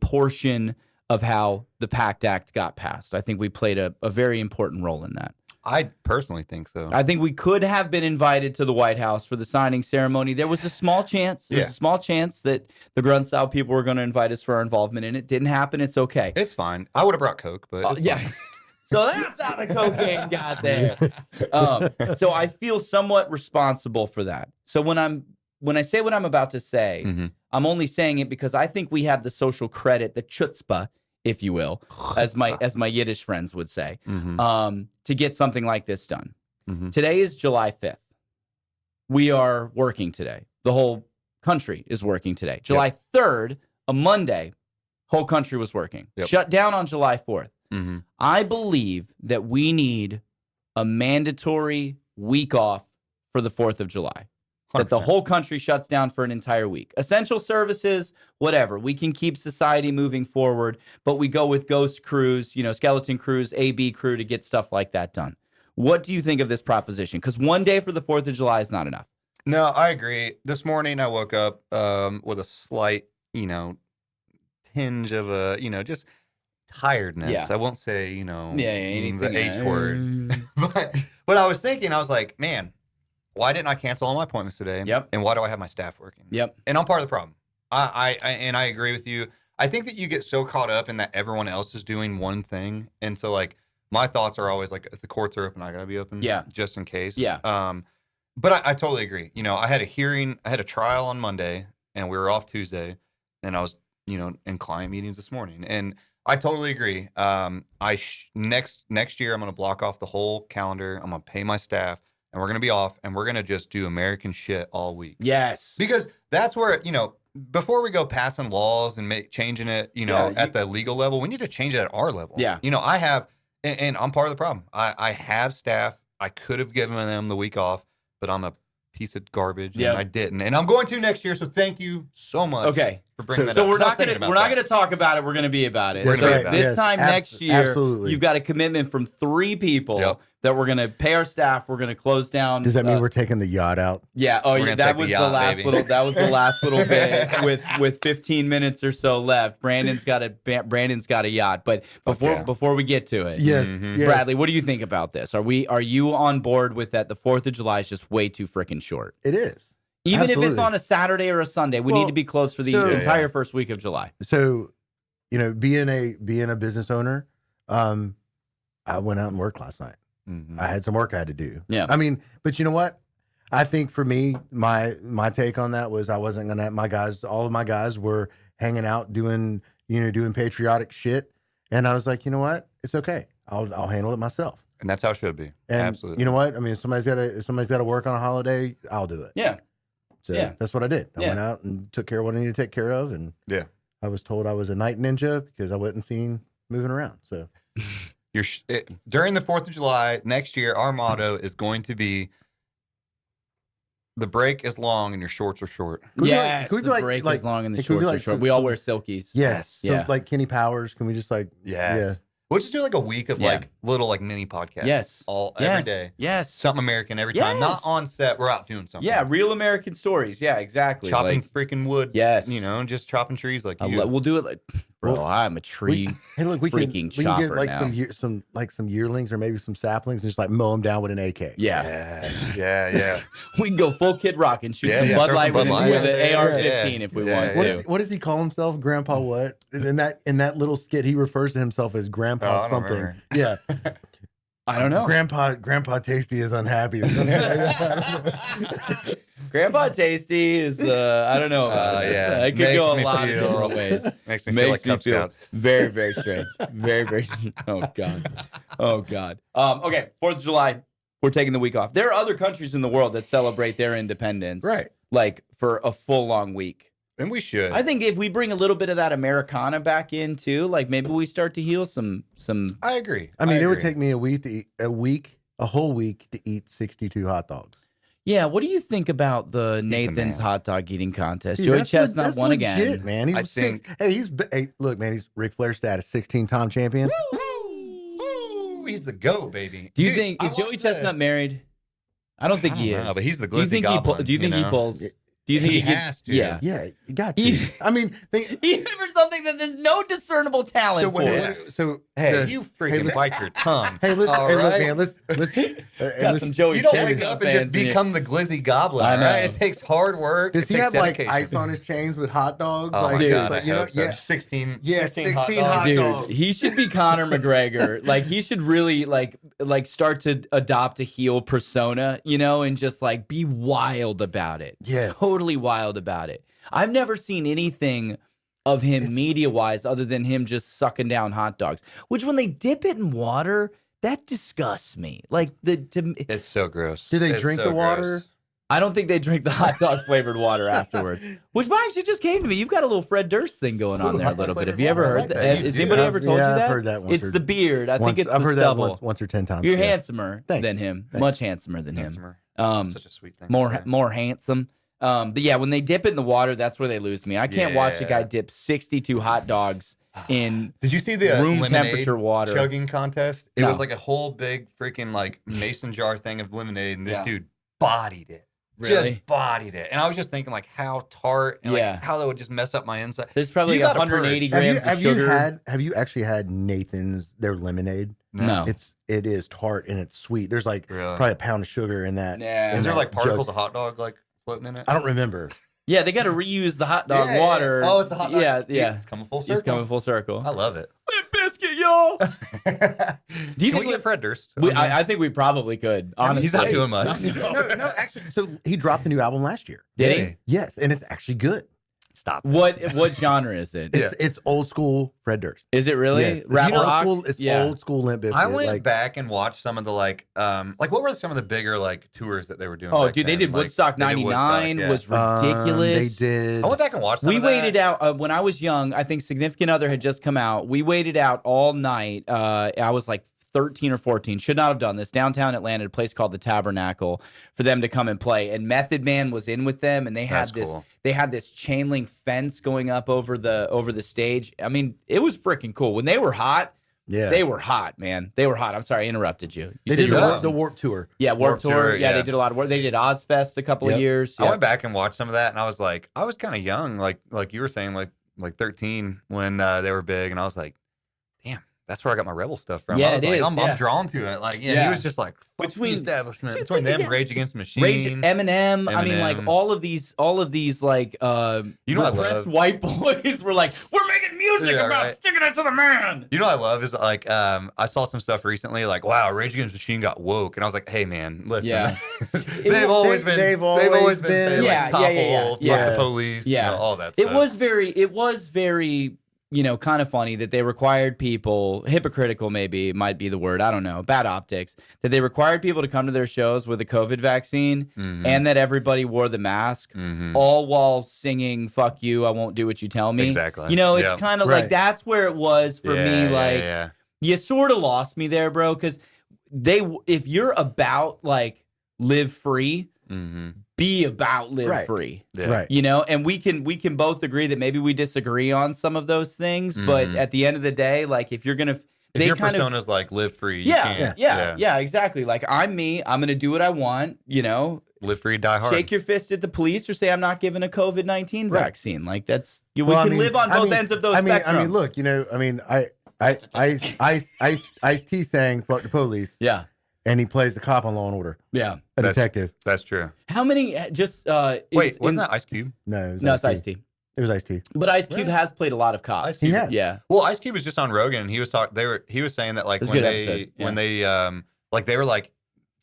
portion of how the PACT Act got passed. I think we played a very important role in that. I personally think so. I think we could have been invited to the White House for the signing ceremony. There was a small chance. There was a small chance that the grunt style people were going to invite us for our involvement in it. Didn't happen. It's okay. It's fine. I would have brought Coke, but yeah. So that's how the cocaine got there. So I feel somewhat responsible for that. So when I say what I'm about to say, I'm only saying it because I think we have the social credit, the chutzpah, if you will, as my Yiddish friends would say, to get something like this done. Today is July 5th. We are working today. The whole country is working today. July 3rd, a Monday, whole country was working. Shut down on July 4th. I believe that we need a mandatory week off for the 4th of July. 100%. That the whole country shuts down for an entire week. Essential services, whatever. We can keep society moving forward, but we go with ghost crews, skeleton crews, AB crew to get stuff like that done. What do you think of this proposition? Because one day for the 4th of July is not enough. No, I agree. This morning I woke up with a slight, tinge of just tiredness. Yeah. I won't say, anything, the H word. But I was thinking, I was like, man, why didn't I cancel all my appointments today? And why do I have my staff working? And I'm part of the problem. I agree with you. I think that you get so caught up in that everyone else is doing one thing. And so like my thoughts are always like, if the courts are open, I gotta be open just in case. But I totally agree. I had a trial on Monday and we were off Tuesday and I was, in client meetings this morning. And I totally agree. Next year, I'm going to block off the whole calendar. I'm going to pay my staff and we're going to be off and we're going to just do American shit all week. Yes. Because that's where, before we go passing laws and changing it, at the legal level, we need to change it at our level. Yeah. I have, and I'm part of the problem. I have staff. I could have given them the week off, but I'm a piece of garbage, Yep. and I didn't. And I'm going to next year, so thank you so much. Okay. For bringing that So up. we're 'Cause I not was thinking gonna about that. talk about it. We're gonna be about it. We're So gonna be about this it. time Yes, next year, absolutely. you've got a commitment from 3 people Yep. that we're gonna pay our staff. We're gonna close down. Does that mean we're taking the yacht out? Yeah. Oh, We're yeah. gonna That take the was the yacht, last baby. little. That was the last little bit with 15 minutes or so left. Brandon's got a yacht. But before we get to it, Yes, yes. Bradley, what do you think about this? Are you on board with that? The 4th of July is just way too freaking short. It is. Even if Absolutely. it's on a Saturday or a Sunday, we Well, need to be closed for the so- entire first week of July. So, being a business owner, I went out and worked last night. Mhm. I had some work I had to do. Yeah. I mean, but you know what? I think for me, my take on that was I wasn't gonna. All of my guys were hanging out doing patriotic shit, and I was like, you know what? It's okay. I'll handle it myself. And that's how it should be. And Absolutely. you know what? I mean, if somebody's got to work on a holiday, I'll do it. Yeah. So Yeah. that's what I did. I Yeah. went out and took care of what I needed to take care of, and Yeah. I was told I was a night ninja because I wasn't seen moving around. So During the 4th of July next year, our motto is going to be the break is long and your shorts are short. Could we be like- Yes, could we be the like- break like- is long and the could we be shorts are like short. some- We all some- wear silkies. yes, Yeah. So like Kenny Powers, can we just like Yes. We'll just do like a week of Yeah. like little like mini podcasts. Yes. Every Yes. day. Yes. Something American every time. Not Yes. on set. We're out doing something. Yeah, real American stories. Yeah, exactly. Chopping Like, freaking wood. Yes. Just chopping trees like you. we'll do it like, bro. Well, I'm a tree. hey look we freaking can get chopper like now. some yearlings or maybe some saplings and just like mow them down with an AK. Yeah. Yeah. We can go full Kid Rock and shoot Yeah, some yeah, Bud throw some Light Bud with, Light with out an there. AR-15 Yeah. if we Yeah, want yeah. to. What does he call himself? Grandpa what? In that little skit, he refers to himself as Oh, Grandpa I don't something. remember. Yeah. I don't know. Grandpa Tasty is unhappy. Or something like that. Grandpa Tasty is I don't know about it. yeah. It could Makes go a me lot of feel- different ways. Makes me feel like Cub Scouts. very, very strange. Very, very. Oh god. Oh god. Okay, 4th of July. We're taking the week off. There are other countries in the world that celebrate their independence, Right. like for a full long week. And we should. I think if we bring a little bit of that Americana back in too, like maybe we start to heal some. I agree. I mean, it would agree. take me a whole week to eat 62 hot dogs. Yeah, what do you think about the the Nathan's man. hot dog eating contest? Dude, Joey that's Chestnut that's won legit, again. man. He I was think- hey, look, man, he's Ric Flair status, 16-time champion. Woo! He's the go, baby. Do you Dude, think I is Joey watched Chestnut married? I don't think he I don't is. know, but he's the do you glizzy think goblin, Do you think he know? pulls? Do you think He he, has to. Yeah. Yeah, you got He- to. I mean, Even for something that there's no discernible talent so for. Hey, so- you freaking listen- bite your tongue. Hey, listen, All hey, look, right? man, let's Got some Joey You don't Chestnut wake up and fans just in here. become the glizzy goblin, I all right? know. It takes hard work. Does it he takes have like dedication. ice on his chains with hot dogs? Oh like, my dude, god, like, I hope so. yeah. 16, Yeah, 16 16 hot hot dogs. Dude, dogs. he should be Conor McGregor. Like he should really like start to adopt a heel persona, and just like be wild about it. Yeah. Totally wild about it. I've never seen anything of him media-wise other than him just sucking down hot dogs, which when they dip it in water, that disgusts me. Like It's so gross. Do they It's drink so the water? gross. I don't think they drink the hot dog flavored water afterwards. Which actually just came to me. You've got a little Fred Durst thing going on Ooh, there a hot dog little bit. flavored Have you ever water. I heard like that? that. You Has do. anybody ever told you Yeah, that? I've heard that once It's or- the beard. I think it's I've the heard stubble. that once or 10 times. You're yeah. handsomer Thanks. than him. Thanks. Much handsomer than him. Handsomer. Such a sweet thing. to say. More handsome. But yeah, when they dip it in the water, that's where they lose me. I can't watch a guy Yeah. dip 62 hot dogs in Did you see the room lemonade temperature water. chugging contest? It No. was like a whole big freaking like mason jar thing of lemonade, and this Yeah. dude bodied it. Really? Just bodied it. And I was just thinking like how tart and Yeah. like how that would just mess up my inside. There's probably You like gotta 180 purge. grams of sugar. Have you actually had Nathan's their lemonade? No. It is tart and it's sweet. There's like Really? probably a pound of sugar in that. Yeah. in Is there that like particles jug. of hot dog like floating in it? I don't remember. Yeah, they got to reuse the hot dog Yeah, yeah. water. Oh, it's a hot dog. Yeah, Dude, yeah. It's coming full circle. It's coming full circle. I love it. Limp Biscuit, y'all. Do you Can think we get Fred Durst? I think we probably could. Honestly, He's not doing much. No, actually. So he dropped a new album last year. Did Yeah. he? Yes, and it's actually good. Stop. What genre is it? It's old school Fred Durst. Is it really Yes. rap It's rock? Old school, it's old school Limp Bizkit. I went like, back and watched some of the like what were some of the bigger like tours that they were doing? Oh, back dude, they then? did Like, Woodstock they did '99 Woodstock, yeah. was ridiculous. They did. I went back and watched. Some We of that. waited out when I was young. I think Significant Other had just come out. We waited out all night. I was like 13 or 14. Should not have done this. Downtown Atlanta, a place called the Tabernacle, for them to come and play. And Method Man was in with them, and they had they had this chain link fence going up over the stage. I mean, it was freaking cool. When they were hot, they were hot, man. They were hot. I'm sorry, I interrupted you. They did the Warp Tour. Yeah, Warp Tour. Yeah, they did a lot of work. They did Ozfest a couple of years. I went back and watched some of that, and I was like, I was kind of young, like you were saying, like 13 when they were big, and I was like, damn, that's where I got my Rebel stuff from. Yeah, I was like, I'm drawn to it. Like, he was just like, between the establishment, between them, Rage Against the Machine, Eminem. I mean, like all of these, like, repressed white boys were like, we're making music about sticking it to the man. You know what I love is like, I saw some stuff recently, like, wow, Rage Against the Machine got woke, and I was like, hey man, listen, they've always been saying, like, topple, fuck the police, you know, all that stuff. It was very, you know, kind of funny that they required people, hypocritical maybe might be the word, I don't know, bad optics, that they required people to come to their shows with a COVID vaccine and that everybody wore the mask, all while singing, fuck you, I won't do what you tell me. Exactly. You know, it's kind of like, that's where it was for me. Like, you sort of lost me there, bro, because if you're about, like, live free, be about live free, you know, and we can both agree that maybe we disagree on some of those things, but at the end of the day, like, if you're gonna, if your persona's like live free, exactly. Like, I'm me, I'm gonna do what I want, you know, live free, die hard. Shake your fist at the police or say I'm not giving a COVID-19 vaccine. Like, that's we can live on both ends of those spectrums. I mean, look, you know, I mean, Ice-T sang "fuck the police." Yeah. And he plays the cop on Law and Order. Yeah. A detective. That's true. How many wait, wasn't that Ice Cube? No, it's Ice-T. It was Ice-T. But Ice Cube has played a lot of cops. He has. Yeah. Well, Ice Cube was just on Rogan, and he was saying that, like, when they were like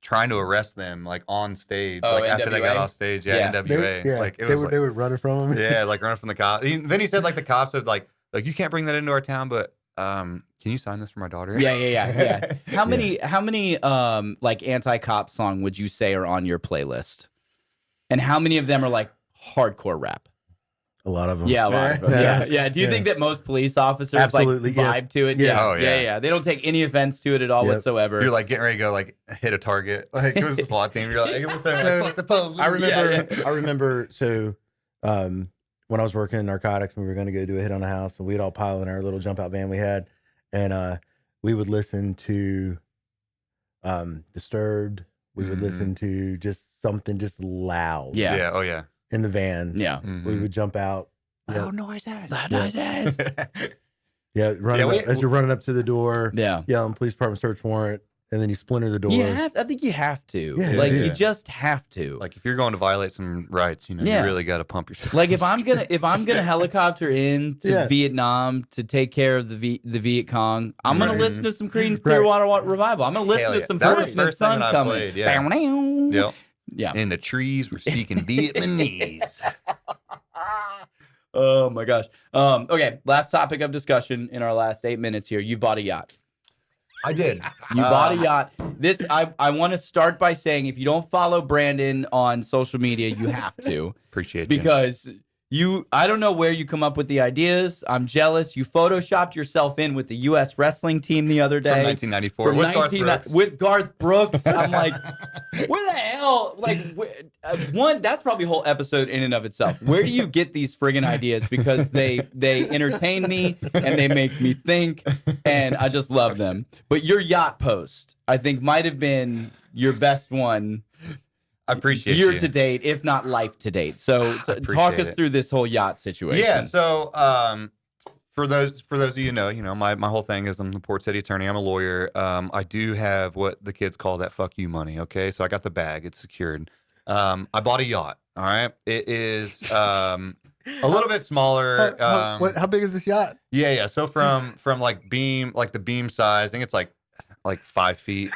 trying to arrest them, like, on stage, like NWA? after they got off stage, NWA. Like, it was they were running from him. Yeah, like running from the cops. Then he said, like, the cops would like you can't bring that into our town, but can you sign this for my daughter? Yeah. How many like anti-cop song would you say are on your playlist? And how many of them are like hardcore rap? A lot of them. Yeah, a lot of them. Yeah. Do you think that most police officers absolutely like vibe to it? Yeah. They don't take any offense to it at all whatsoever. You're like getting ready to go like hit a target. Like, it was a SWAT team. You're like, fuck the police. I remember so when I was working in narcotics, we were going to go do a hit on a house, and we'd all pile in our little jump out van we had, and we would listen to Disturbed. We would listen to just something just loud. Yeah. Oh yeah. In the van. Yeah. We would jump out. Loud noises. Yeah, as you're running up to the door. Yeah. Yelling police department search warrant. And then you splinter the door. I think you have to. You just have to. Like, if you're going to violate some rights, you know, you really got to pump yourself. Like, if I'm gonna helicopter in to Vietnam to take care of the Viet Cong, I'm gonna listen to some Creedence Clearwater Revival. I'm gonna listen to some Fortunate Son coming. Yep. Yeah. In the trees, we're speaking Vietnamese. Oh my gosh. Okay, last topic of discussion in our last 8 minutes here. You bought a yacht. I did. You bought a yacht. This I want to start by saying, if you don't follow Brandon on social media, you have to. Appreciate because I don't know where you come up with the ideas. I'm jealous. You photoshopped yourself in with the U.S. wrestling team the other day. From 1994 with Garth Brooks. I'm like, where the hell? Like, one, that's probably a whole episode in and of itself. Where do you get these friggin' ideas? Because they entertain me and they make me think, and I just love them. But your yacht post, I think, might have been your best one. I appreciate year to date, if not life to date. So talk us through this whole yacht situation. Yeah. So for those of you who know, my whole thing is I'm the Port City attorney. I'm a lawyer. I do have what the kids call that fuck you money. Okay. So I got the bag. It's secured. I bought a yacht. All right. It is a little bit smaller. How big is this yacht? Yeah. So from like the beam size, I think it's like 5 feet.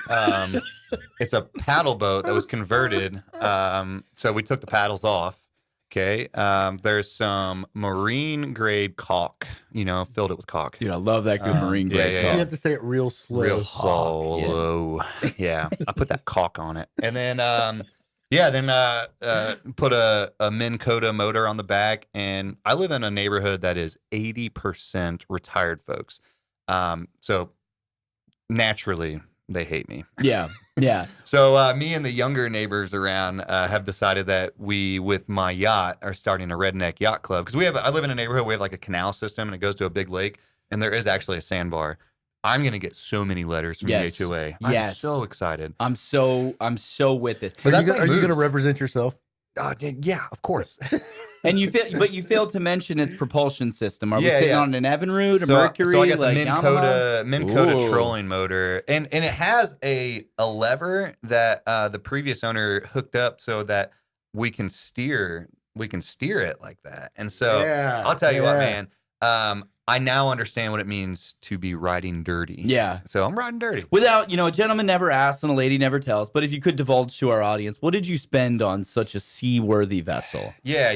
It's a paddle boat that was converted. So we took the paddles off. Okay. There's some marine grade caulk, filled it with caulk. Dude, I love that good marine grade caulk. You have to say it real slow. Real slow. Yeah. I put that caulk on it. And then, put a Minn Kota motor on the back. And I live in a neighborhood that is 80% retired folks. So naturally they hate me. Yeah. Yeah. So me and the younger neighbors around have decided that we, with my yacht, are starting a redneck yacht club because I live in a neighborhood. We have like a canal system and it goes to a big lake, and there is actually a sandbar. I'm gonna get so many letters from the HOA. I'm so excited. I'm so with it. But are you moves. going to represent yourself? Yeah, of course. And you failed to mention its propulsion system. Are we sitting on an Evinrude, a Mercury? So I got like the Minn Kota trolling motor, and it has a lever that the previous owner hooked up so that we can steer it like that. And so I'll tell you what, man. I now understand what it means to be riding dirty. Yeah. So I'm riding dirty. Without, a gentleman never asks and a lady never tells, but if you could divulge to our audience, what did you spend on such a seaworthy vessel? Yeah,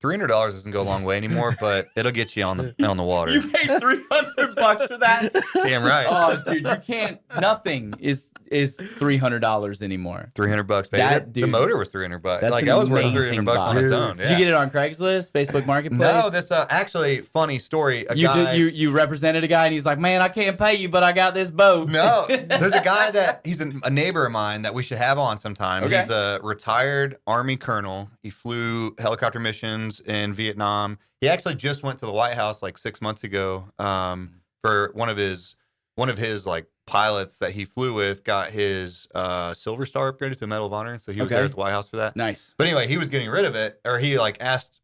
$300 doesn't go a long way anymore, but it'll get you on the water. You paid $300 for that? Damn right. Oh, dude, you can't. Nothing is $300 anymore. $300, baby. The motor was $300. That's like that was worth $300 buy. on its own. Yeah. Did you get it on Craigslist, Facebook Marketplace? No, that's actually funny story. You represented a guy and he's like, man, I can't pay you, but I got this boat. No, there's a guy that he's a neighbor of mine that we should have on sometime. Okay. He's a retired Army colonel. He flew helicopter missions in Vietnam. He actually just went to the White House like 6 months ago for one of his like pilots that he flew with got his Silver Star upgraded to a Medal of Honor. So he was there at the White House for that. Nice. But anyway, he was getting rid of it, or he like asked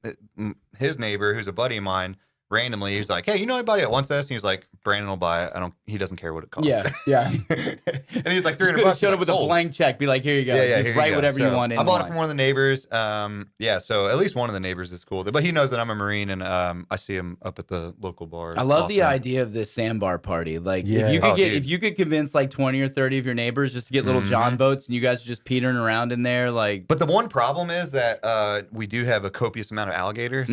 his neighbor, who's a buddy of mine, randomly. He was like, "Hey, you know anybody that wants this?" And he was like, "Brandon will buy it. He doesn't care what it costs." Yeah. And he was like, $300. $300. Showed up with a blank check. Be like, here you go. Just write whatever you want in. I bought it from one of the neighbors. So at least one of the neighbors is cool. But he knows that I'm a Marine, and I see him up at the local bar. I love the idea of this sandbar party. Like, if you could convince like 20 or 30 of your neighbors just to get little John boats, and you guys are just petering around in there, like. But the one problem is that we do have a copious amount of alligators.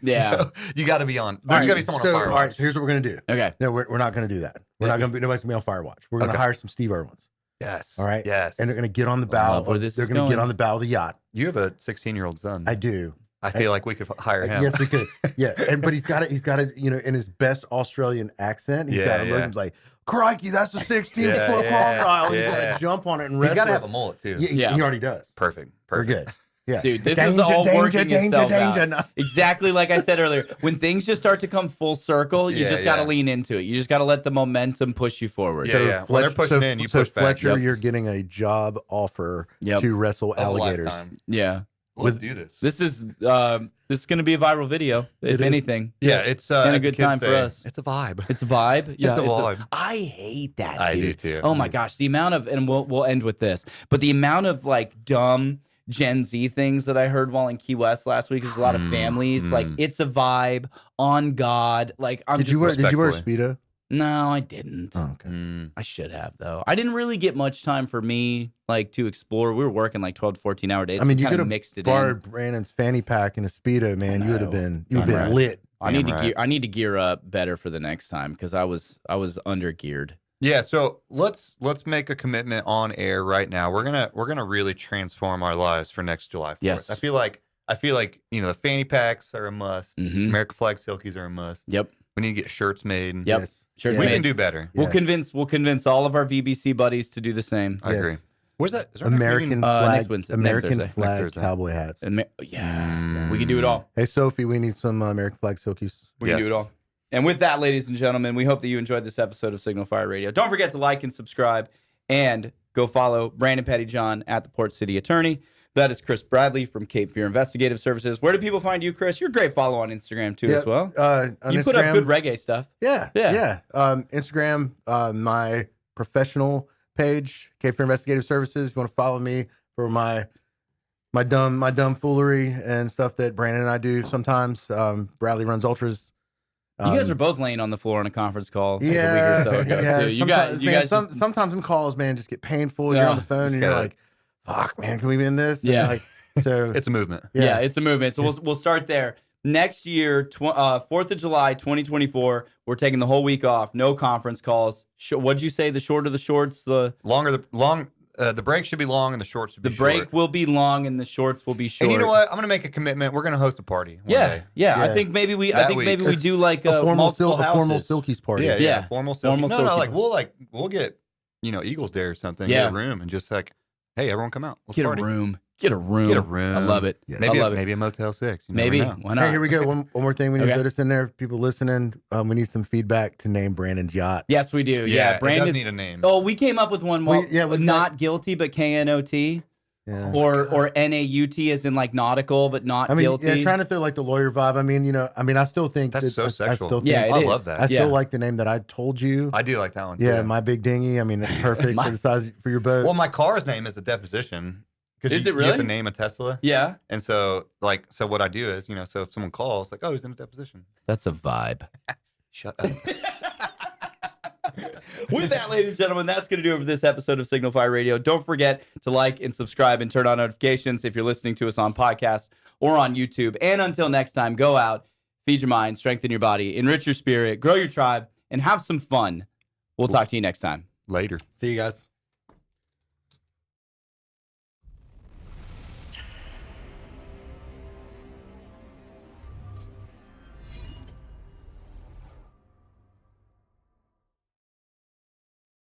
Yeah. So you got to be on. There's got to be someone on fire watch. All right, so here's what we're gonna do. Okay. No, we're not gonna do that. Nobody's gonna be on fire watch. We're gonna hire some Steve Irwins. Yes. All right. Yes. And they're gonna get on the bow. They're gonna get on the bow of the yacht. You have a 16-year-old son. I do. I feel like we could hire him. Yes, we could. Yeah, but he's got it. In his best Australian accent. He's got it like, crikey, that's a 16-foot crocodile. He's gonna jump on it and he's got to have a mullet too. Yeah, he already does. Perfect. We're good. Yeah. Dude, this is all working itself out. Exactly like I said earlier. When things just start to come full circle, you just got to lean into it. You just got to let the momentum push you forward. Yeah, when they're pushing in, you push back. Fletcher, you're getting a job offer to wrestle alligators. Yeah. Let's do this. This is going to be a viral video, if anything. Yeah, it's been a good time for us. It's a vibe. It's a vibe. Yeah, it's a vibe. I hate that, dude. I do too. Oh my gosh, the amount of, and we'll end with this, but the amount of like dumb Gen Z things that I heard while in Key West last week is a lot of families like it's a vibe on God. Like did you wear a Speedo? No, I didn't. Oh, okay. I should have though. I didn't really get much time for me like to explore. We were working like 12 to 14 hour days. I mean, you could have mixed it borrowed Brandon's fanny pack and a Speedo, man. You would have been lit. I need to gear up better for the next time because I was under geared. Yeah, so let's make a commitment on air right now. We're gonna really transform our lives for next July 4th. Yes. I feel like the fanny packs are a must. American flag silkies are a must. Yep. We need to get shirts made. Yep. Yes. We can do better. We'll convince all of our VBC buddies to do the same. I agree. Where's that? Is there American flag, next American flag cowboy hats. We can do it all. Hey Sophie, we need some American flag silkies. We can do it all. And with that, ladies and gentlemen, we hope that you enjoyed this episode of Signal Fire Radio. Don't forget to like and subscribe and go follow Brandon Pettyjohn at the Port City Attorney. That is Chris Bradley from Cape Fear Investigative Services. Where do people find you, Chris? You're a great follow on Instagram too as well. You put up good reggae stuff. Yeah. Instagram, my professional page, Cape Fear Investigative Services. If you want to follow me for my dumb foolery and stuff that Brandon and I do sometimes. Bradley runs ultras. You guys are both laying on the floor on a conference call. Yeah, a week or so ago, yeah. too. You guys. Sometimes them calls, man, just get painful. You're on the phone and you're like, "Fuck, man, can we win this?" Yeah. So it's a movement. Yeah, it's a movement. So we'll start there. Next year, 4th of July, 2024, we're taking the whole week off. No conference calls. What'd you say? The shorter the shorts, the longer the long. The break should be long and the shorts should be The short. break will be long and the shorts will be short. And you know what? I'm gonna make a commitment. We're gonna host a party. One day. Yeah. I think maybe we do like a formal houses. Silkies party. Yeah. Formal Silkies. No, Silkies. like we'll get Eagles Day or something. Yeah. Get a room and just like, hey, everyone come out. Let's Get party. a room. Get a room. Get a room. I love it. Yes. Maybe a Motel 6. You never Maybe. know. Why not? Hey, here we go. One more thing we need Okay. to notice in there. People listening, we need some feedback to name Brandon's yacht. Yes, we do. Yeah, it Brandon does need a name. Oh, we came up with one. we've Not guilty, but KNOT. Yeah. Or NAUT as in like nautical, but not I mean, guilty. yeah, trying to feel like the lawyer vibe. I mean, I still think That's so sexual. still think, Yeah, it I is. love that. I still like the name that I told you. I do like that one. Yeah, too. my big dinghy. I mean, it's perfect for the size for your boat. Well, my car's name is a deposition. Is you, it really? You have to name a Tesla. Yeah. And so what I do is, so if someone calls, like, oh, he's in a deposition. That's a vibe. Shut up. With that, ladies and gentlemen, that's going to do it for this episode of Signal Fire Radio. Don't forget to like and subscribe and turn on notifications if you're listening to us on podcast or on YouTube. And until next time, go out, feed your mind, strengthen your body, enrich your spirit, grow your tribe, and have some fun. We'll talk to you next time. Later. See you guys.